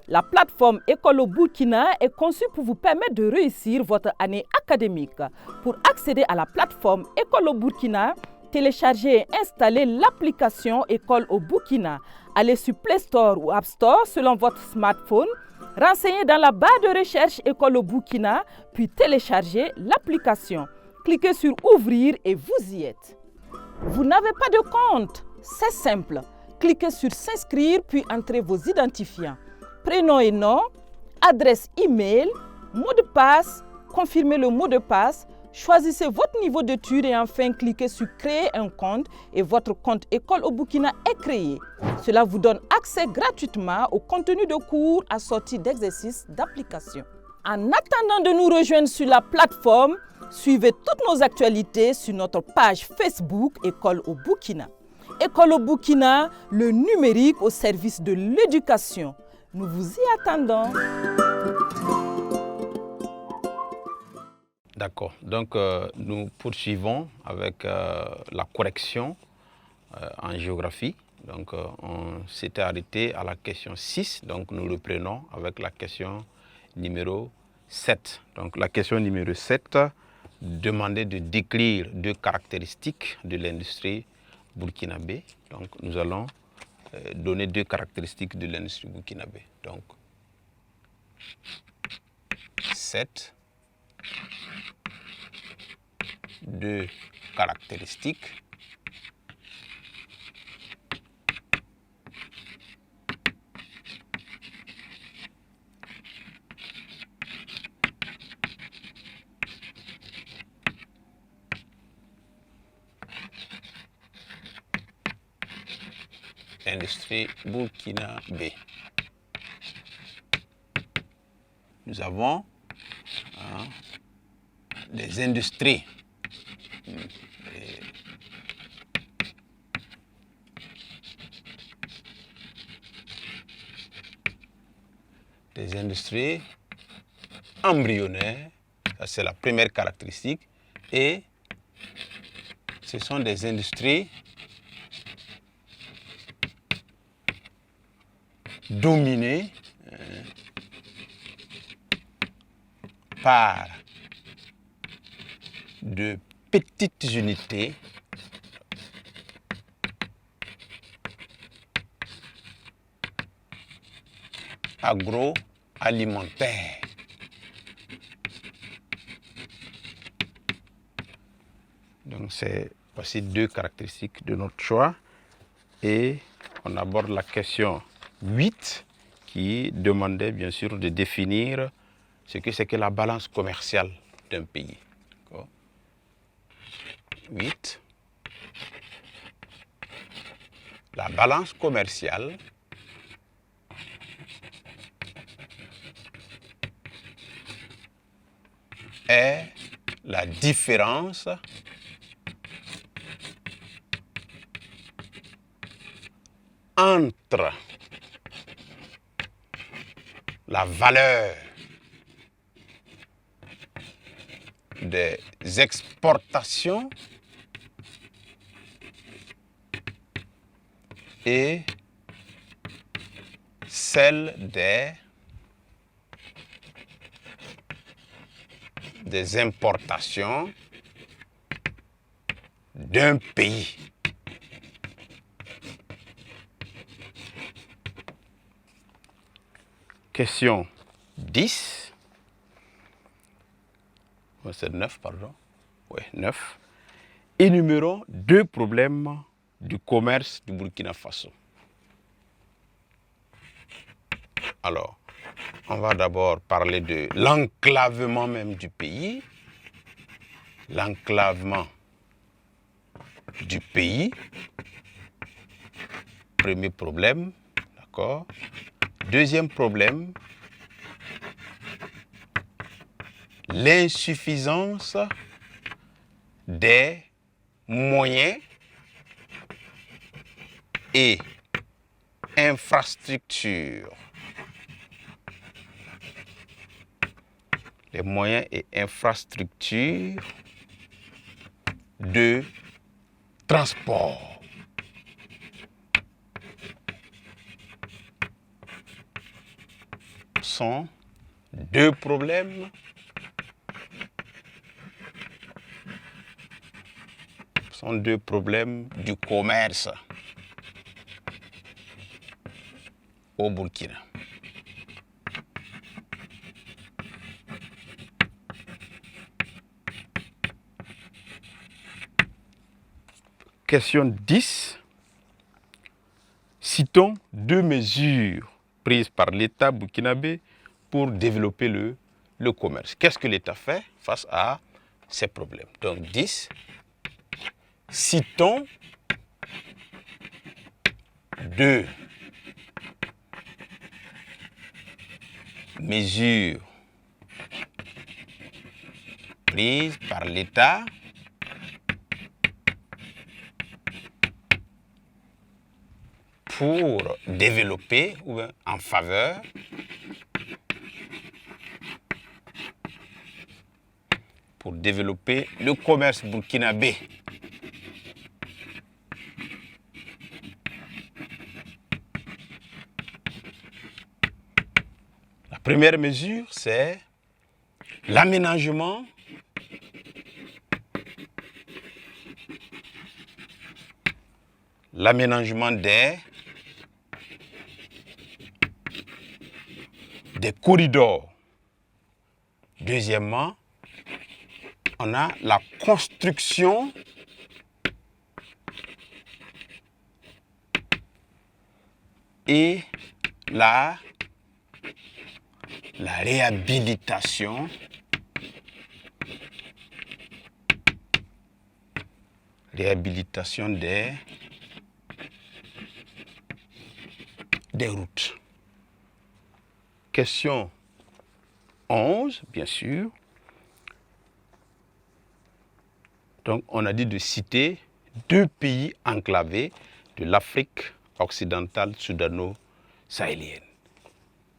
[SPEAKER 1] La plateforme École au Burkina est conçue pour vous permettre de réussir votre année académique. Pour accéder à la plateforme École au Burkina, téléchargez et installez l'application École au Burkina. Allez sur Play Store ou App Store selon votre smartphone. Renseignez dans la barre de recherche École au Burkina, puis téléchargez l'application. Cliquez sur Ouvrir et vous y êtes. Vous n'avez pas de compte? C'est simple. Cliquez sur S'inscrire, puis entrez vos identifiants. Prénom et nom, adresse email, mot de passe, confirmez le mot de passe, choisissez votre niveau d'études et enfin cliquez sur Créer un compte et votre compte École au Burkina est créé. Cela vous donne accès gratuitement au contenu de cours assorti d'exercices d'application. En attendant de nous rejoindre sur la plateforme, suivez toutes nos actualités sur notre page Facebook École au Burkina. École au Burkina, le numérique au service de l'éducation. Nous vous y attendons.
[SPEAKER 2] D'accord, donc nous poursuivons avec la correction en géographie. Donc on s'était arrêté à la question 6, donc nous reprenons avec la question numéro 7. Donc la question numéro 7 demandait de décrire 2 caractéristiques de l'industrie burkinabé. Donc nous allons donner 2 caractéristiques de l'industrie burkinabé. Donc 7. 2 caractéristiques industrie burkinabé. Nous avons des industries. Des industries embryonnaires, ça c'est la première caractéristique, et ce sont des industries dominées par de petites unités agroalimentaires. Donc c'est voici 2 caractéristiques de notre choix et on aborde la question 8 qui demandait bien sûr de définir ce que c'est que la balance commerciale d'un pays. 8. La balance commerciale est la différence entre la valeur des exportations et celle des importations d'un pays. Question 10. C'est 9, pardon. Oui, 9. Énumérons 2 problèmes du commerce du Burkina Faso. Alors, on va d'abord parler de l'enclavement même du pays. L'enclavement du pays. Premier problème, d'accord. Deuxième problème, l'insuffisance des moyens et infrastructures. Les moyens et infrastructures de transport. Sont deux problèmes du commerce au Burkina. Question 10. Citons deux mesures prises par l'État burkinabé pour développer le commerce. Qu'est-ce que l'État fait face à ces problèmes? Donc 10. Citons deux mesures prises par l'État pour développer ou en faveur le commerce burkinabé. La première mesure, c'est l'aménagement des corridors. Deuxièmement, on a la construction et la réhabilitation des routes. Question 11, bien sûr. Donc, on a dit de citer deux pays enclavés de l'Afrique occidentale soudano-sahélienne.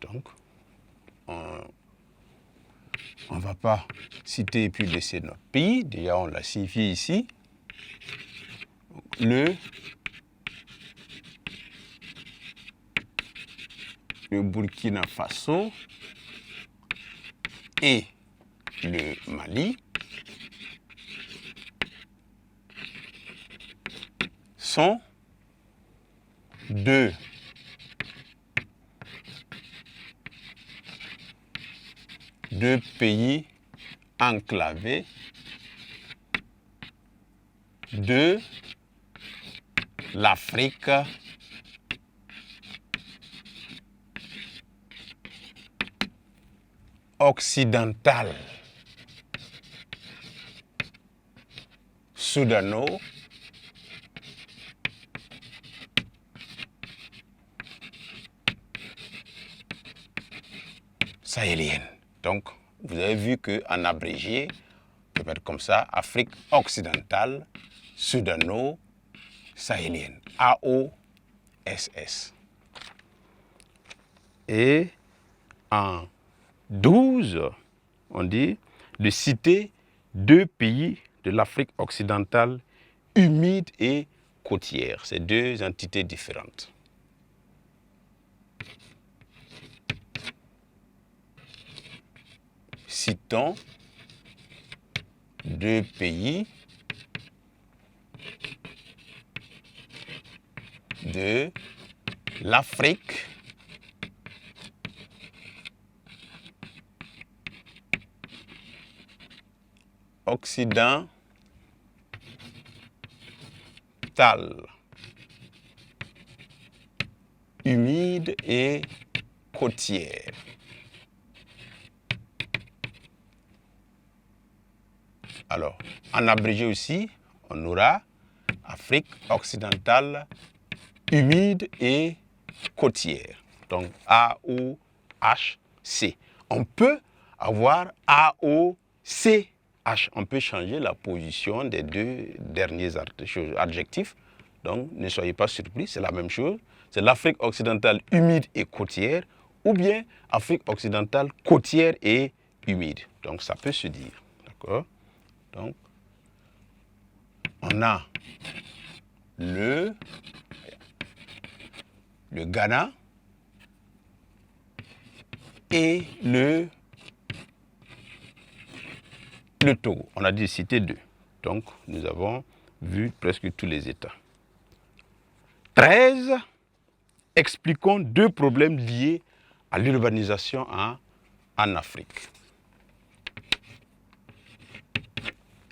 [SPEAKER 2] Donc, on ne va pas citer et puis laisser notre pays. Déjà, on l'a signifié ici. Le Burkina Faso et le Mali sont deux pays enclavés de l'Afrique occidentale, soudano, sahélienne. Donc, vous avez vu qu'en abrégé, on peut mettre comme ça, Afrique occidentale, soudano-sahélienne, AOSS. Et en 12, on dit de citer deux pays de l'Afrique occidentale humide et côtière. C'est deux entités différentes. Citons deux pays de l'Afrique occidentale humide et côtière. Alors, en abrégé aussi, on aura Afrique occidentale humide et côtière. Donc AOHC. On peut avoir AOCH. On peut changer la position des deux derniers adjectifs. Donc ne soyez pas surpris, c'est la même chose. C'est l'Afrique occidentale humide et côtière ou bien Afrique occidentale côtière et humide. Donc ça peut se dire. D'accord? Donc on a le Ghana et le Togo. On a dit citer deux. Donc, nous avons vu presque tous les États. 13. Expliquons deux problèmes liés à l'urbanisation en Afrique.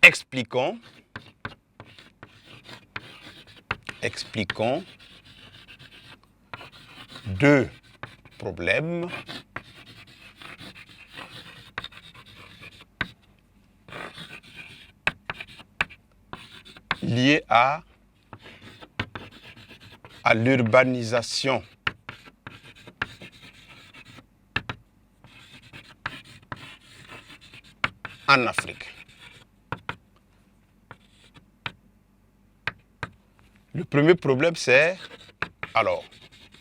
[SPEAKER 2] Expliquons deux problèmes liés à l'urbanisation en Afrique. Le premier problème, c'est alors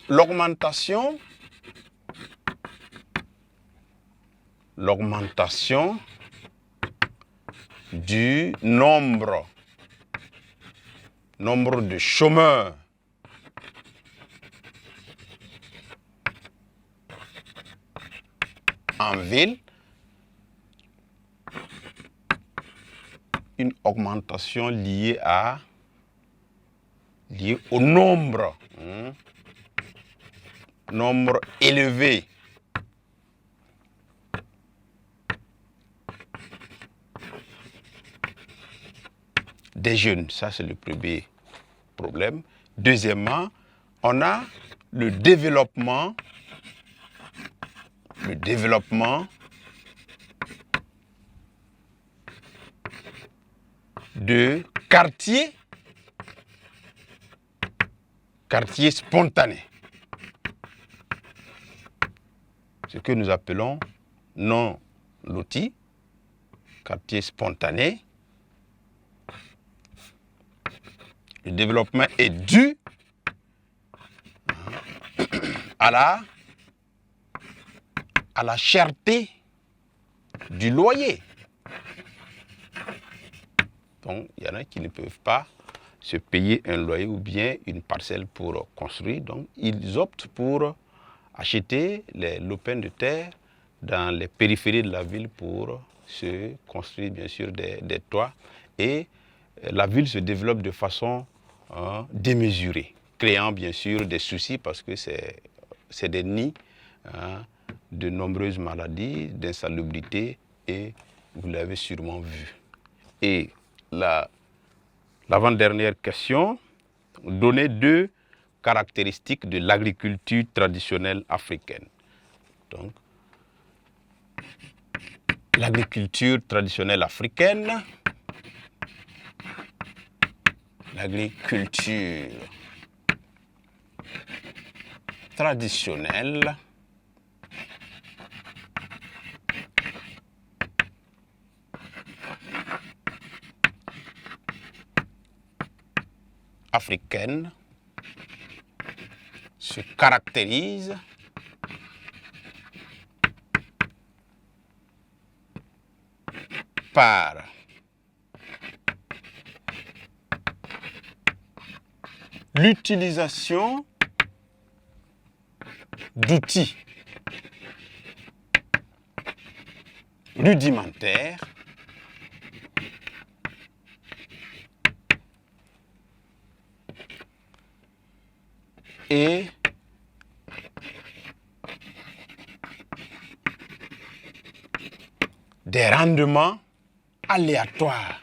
[SPEAKER 2] l'augmentation du nombre de chômeurs en ville, une augmentation liée au nombre élevé des jeunes. Ça, c'est le premier problème. Deuxièmement, on a le développement de quartiers spontanés. Ce que nous appelons non lotis, quartiers spontanés. Le développement est dû à la cherté du loyer. Donc, il y en a qui ne peuvent pas se payer un loyer ou bien une parcelle pour construire. Donc, ils optent pour acheter les lopins de terre dans les périphéries de la ville pour se construire, bien sûr, des toits. Et la ville se développe de façon démesurée, créant, bien sûr, des soucis parce que c'est des nids de nombreuses maladies, d'insalubrité, et vous l'avez sûrement vu. Et l'avant-dernière question, donner deux caractéristiques de l'agriculture traditionnelle africaine. Donc, l'agriculture traditionnelle africaine, l'agriculture traditionnelle africaine se caractérise par l'utilisation d'outils rudimentaires et des rendements aléatoires.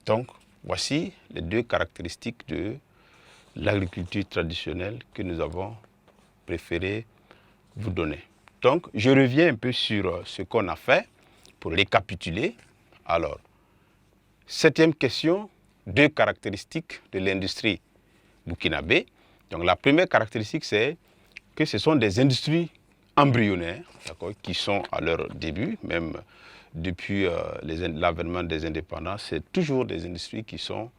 [SPEAKER 2] Donc, voici les deux caractéristiques de l'agriculture traditionnelle que nous avons préféré vous donner. Donc, je reviens un peu sur ce qu'on a fait pour récapituler. Alors, 7e question, 2 caractéristiques de l'industrie burkinabé. Donc, la première caractéristique, c'est que ce sont des industries embryonnaires, qui sont à leur début, même depuis l'avènement des indépendants, c'est toujours des industries qui sont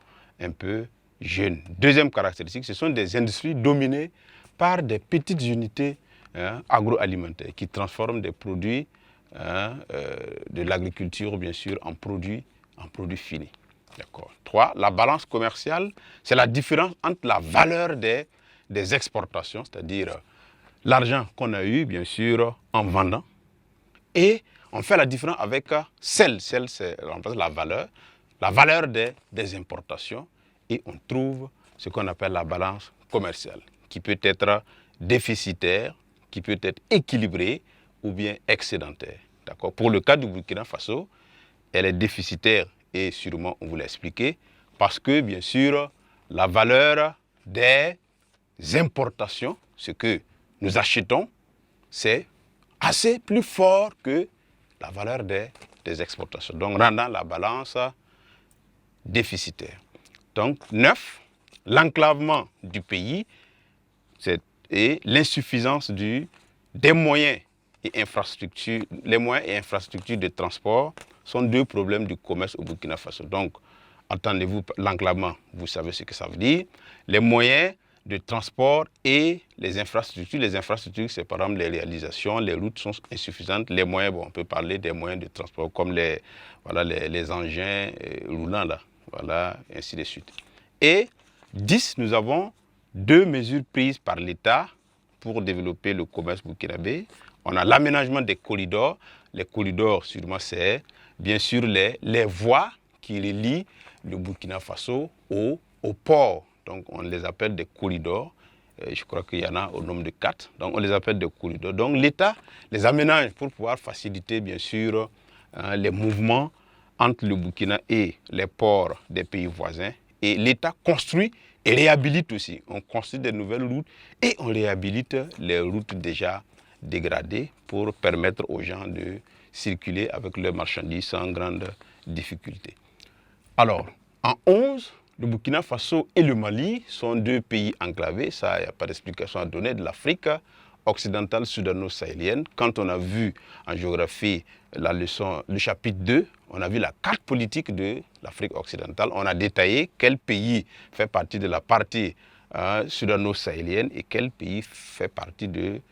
[SPEAKER 2] un peu jeunes. Deuxième caractéristique, ce sont des industries dominées par des petites unités agroalimentaires qui transforment des produits de l'agriculture, bien sûr, en produits finis. D'accord. 3. La balance commerciale, c'est la différence entre la valeur des exportations, c'est-à-dire l'argent qu'on a eu, bien sûr, en vendant, et on fait la différence avec celle c'est la valeur des importations, et on trouve ce qu'on appelle la balance commerciale, qui peut être déficitaire, qui peut être équilibrée ou bien excédentaire. D'accord. Pour le cas du Burkina Faso, elle est déficitaire et sûrement on vous l'a expliqué parce que bien sûr la valeur des importations, ce que nous achetons, c'est assez plus fort que la valeur des exportations. Donc rendant la balance déficitaire. Donc 9, l'enclavement du pays et l'insuffisance des moyens et infrastructures. Les moyens et infrastructures de transport sont 2 problèmes du commerce au Burkina Faso. Donc, entendez-vous l'enclavement, vous savez ce que ça veut dire. Les moyens de transport et les infrastructures. Les infrastructures, c'est par exemple les réalisations, les routes sont insuffisantes. Les moyens, on peut parler des moyens de transport comme les engins roulants, là, voilà, ainsi de suite. Et 10, nous avons 2 mesures prises par l'État pour développer le commerce burkinabé. On a l'aménagement des corridors. Les corridors, sûrement, c'est bien sûr les voies qui relient le Burkina Faso au port. Donc, on les appelle des corridors. Je crois qu'il y en a au nombre de 4. Donc, on les appelle des corridors. Donc, l'État les aménage pour pouvoir faciliter, bien sûr, les mouvements entre le Burkina et les ports des pays voisins. Et l'État construit et réhabilite aussi. On construit des nouvelles routes et on réhabilite les routes déjà dégradées pour permettre aux gens de circuler avec leurs marchandises sans grande difficulté. Alors, en 11, le Burkina Faso et le Mali sont 2 pays enclavés. Ça, il n'y a pas d'explication à donner, de l'Afrique occidentale sudano-sahélienne. Quand on a vu en géographie la leçon, le chapitre 2, on a vu la carte politique de l'Afrique occidentale. On a détaillé quel pays fait partie de la partie sudano-sahélienne et quel pays fait partie de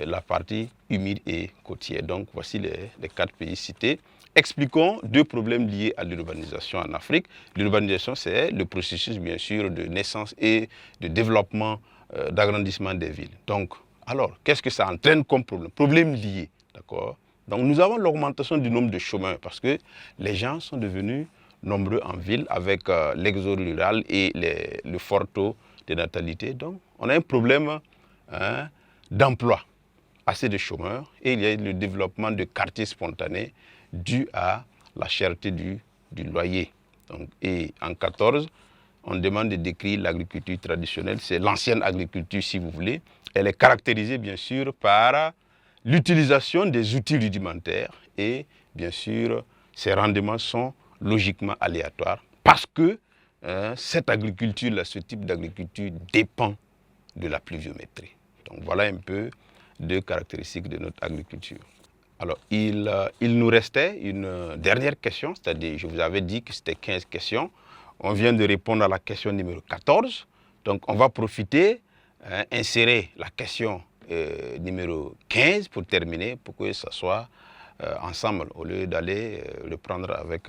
[SPEAKER 2] la partie humide et côtière. Donc, voici les 4 pays cités. Expliquons 2 problèmes liés à l'urbanisation en Afrique. L'urbanisation, c'est le processus, bien sûr, de naissance et de développement, d'agrandissement des villes. Donc, alors, qu'est-ce que ça entraîne comme problème? Problème lié, d'accord? Donc, nous avons l'augmentation du nombre de chômeurs parce que les gens sont devenus nombreux en ville avec l'exode rural et le fort taux de natalité. Donc, on a un problème d'emploi, assez de chômeurs, et il y a le développement de quartiers spontanés dû à la cherté du loyer. Donc, et en 14, on demande de décrire l'agriculture traditionnelle. C'est l'ancienne agriculture, si vous voulez. Elle est caractérisée, bien sûr, par l'utilisation des outils rudimentaires et, bien sûr, ses rendements sont logiquement aléatoires parce que cette agriculture-là, ce type d'agriculture dépend de la pluviométrie. Donc, voilà un peu 2 caractéristiques de notre agriculture. Alors, il nous restait une dernière question, c'est-à-dire, je vous avais dit que c'était 15 questions. On vient de répondre à la question numéro 14. Donc, on va profiter, insérer la question numéro 15 pour terminer, pour que ça soit ensemble, au lieu d'aller le prendre avec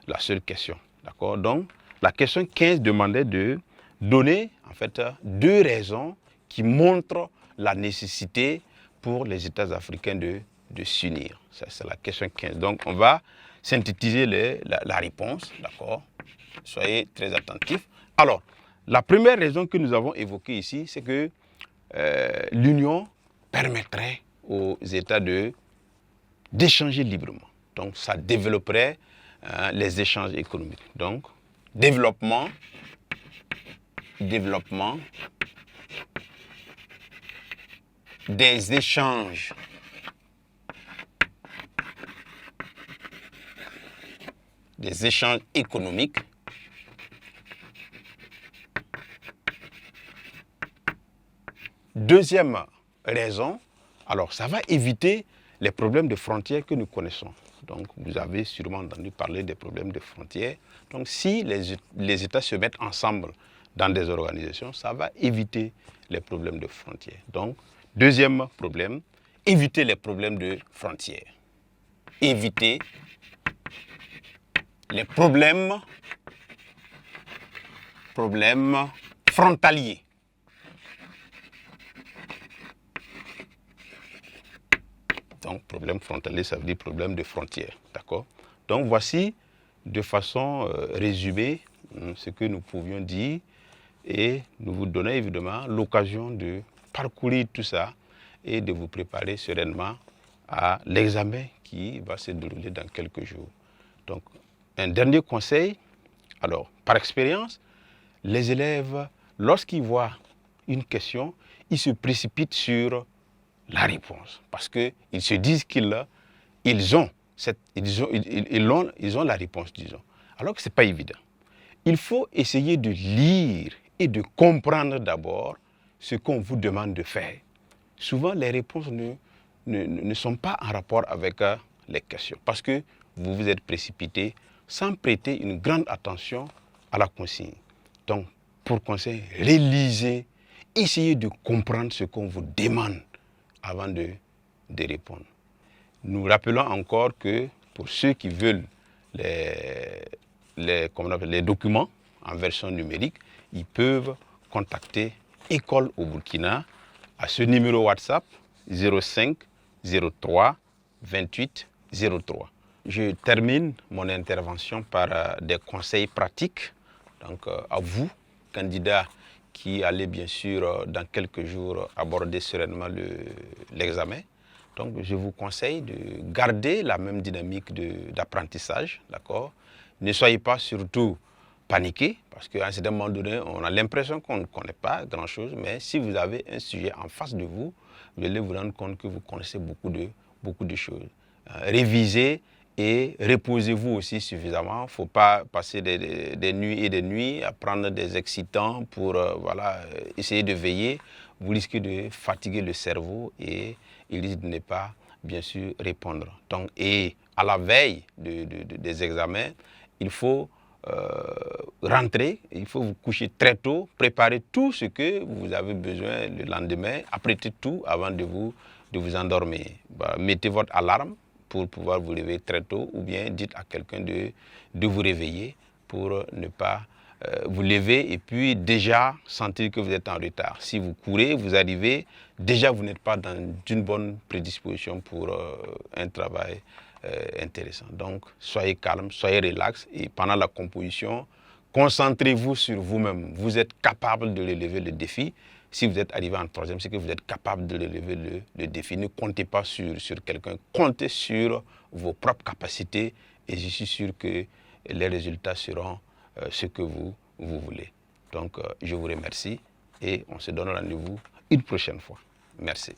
[SPEAKER 2] la seule question. D'accord? Donc, la question 15 demandait de donner, en fait, 2 raisons qui montrent la nécessité pour les États africains de s'unir. Ça, c'est la question 15. Donc, on va synthétiser la réponse, d'accord? Soyez très attentifs. Alors, la première raison que nous avons évoquée ici, c'est que l'union permettrait aux États d'échanger librement. Donc, ça développerait les échanges économiques. Donc, développement développement des échanges économiques Deuxième raison, alors ça va éviter les problèmes de frontières que nous connaissons. Donc vous avez sûrement entendu parler des problèmes de frontières. Donc si les États se mettent ensemble dans des organisations, ça va éviter les problèmes de frontières. Donc deuxième problème, éviter les problèmes de frontières. Éviter les problèmes frontaliers. Donc, problème frontalier, ça veut dire problème de frontières. D'accord? Donc, voici de façon résumée ce que nous pouvions dire et nous vous donnons évidemment l'occasion de parcourir tout ça et de vous préparer sereinement à l'examen qui va se dérouler dans quelques jours. Donc, un dernier conseil, alors, par expérience, les élèves, lorsqu'ils voient une question, ils se précipitent sur la réponse, parce qu'ils se disent qu'ils ont la réponse, disons. Alors que ce n'est pas évident. Il faut essayer de lire et de comprendre d'abord ce qu'on vous demande de faire. Souvent, les réponses ne sont pas en rapport avec les questions, parce que vous vous êtes précipité sans prêter une grande attention à la consigne. Donc, pour conseil, relisez, essayez de comprendre ce qu'on vous demande avant de répondre. Nous rappelons encore que pour ceux qui veulent les documents en version numérique, ils peuvent contacter École au Burkina à ce numéro WhatsApp 05 03 28 03. Je termine mon intervention par des conseils pratiques. Donc à vous, candidats, qui allait bien sûr dans quelques jours aborder sereinement l'examen. Donc je vous conseille de garder la même dynamique d'apprentissage, d'accord? Ne soyez pas surtout paniqués, parce qu'à un certain moment donné, on a l'impression qu'on ne connaît pas grand-chose, mais si vous avez un sujet en face de vous, vous allez vous rendre compte que vous connaissez beaucoup de choses. Révisez et reposez-vous aussi suffisamment. Il ne faut pas passer des nuits et des nuits à prendre des excitants pour essayer de veiller. Vous risquez de fatiguer le cerveau et il risque de ne pas, bien sûr, répondre. Donc, et à la veille des examens, il faut rentrer, il faut vous coucher très tôt, préparer tout ce que vous avez besoin le lendemain, apprêter tout avant de vous endormir. Mettez votre alarme pour pouvoir vous réveiller très tôt, ou bien dites à quelqu'un de vous réveiller pour ne pas vous lever et puis déjà sentir que vous êtes en retard. Si vous courez, vous arrivez, déjà vous n'êtes pas dans une bonne prédisposition pour un travail intéressant. Donc, soyez calme, soyez relax et pendant la composition, concentrez-vous sur vous-même. Vous êtes capable de relever le défi. Si vous êtes arrivé en troisième, c'est que vous êtes capable de relever le défi. Ne comptez pas sur quelqu'un, comptez sur vos propres capacités et je suis sûr que les résultats seront ce que vous voulez. Donc, je vous remercie et on se donne rendez-vous une prochaine fois. Merci.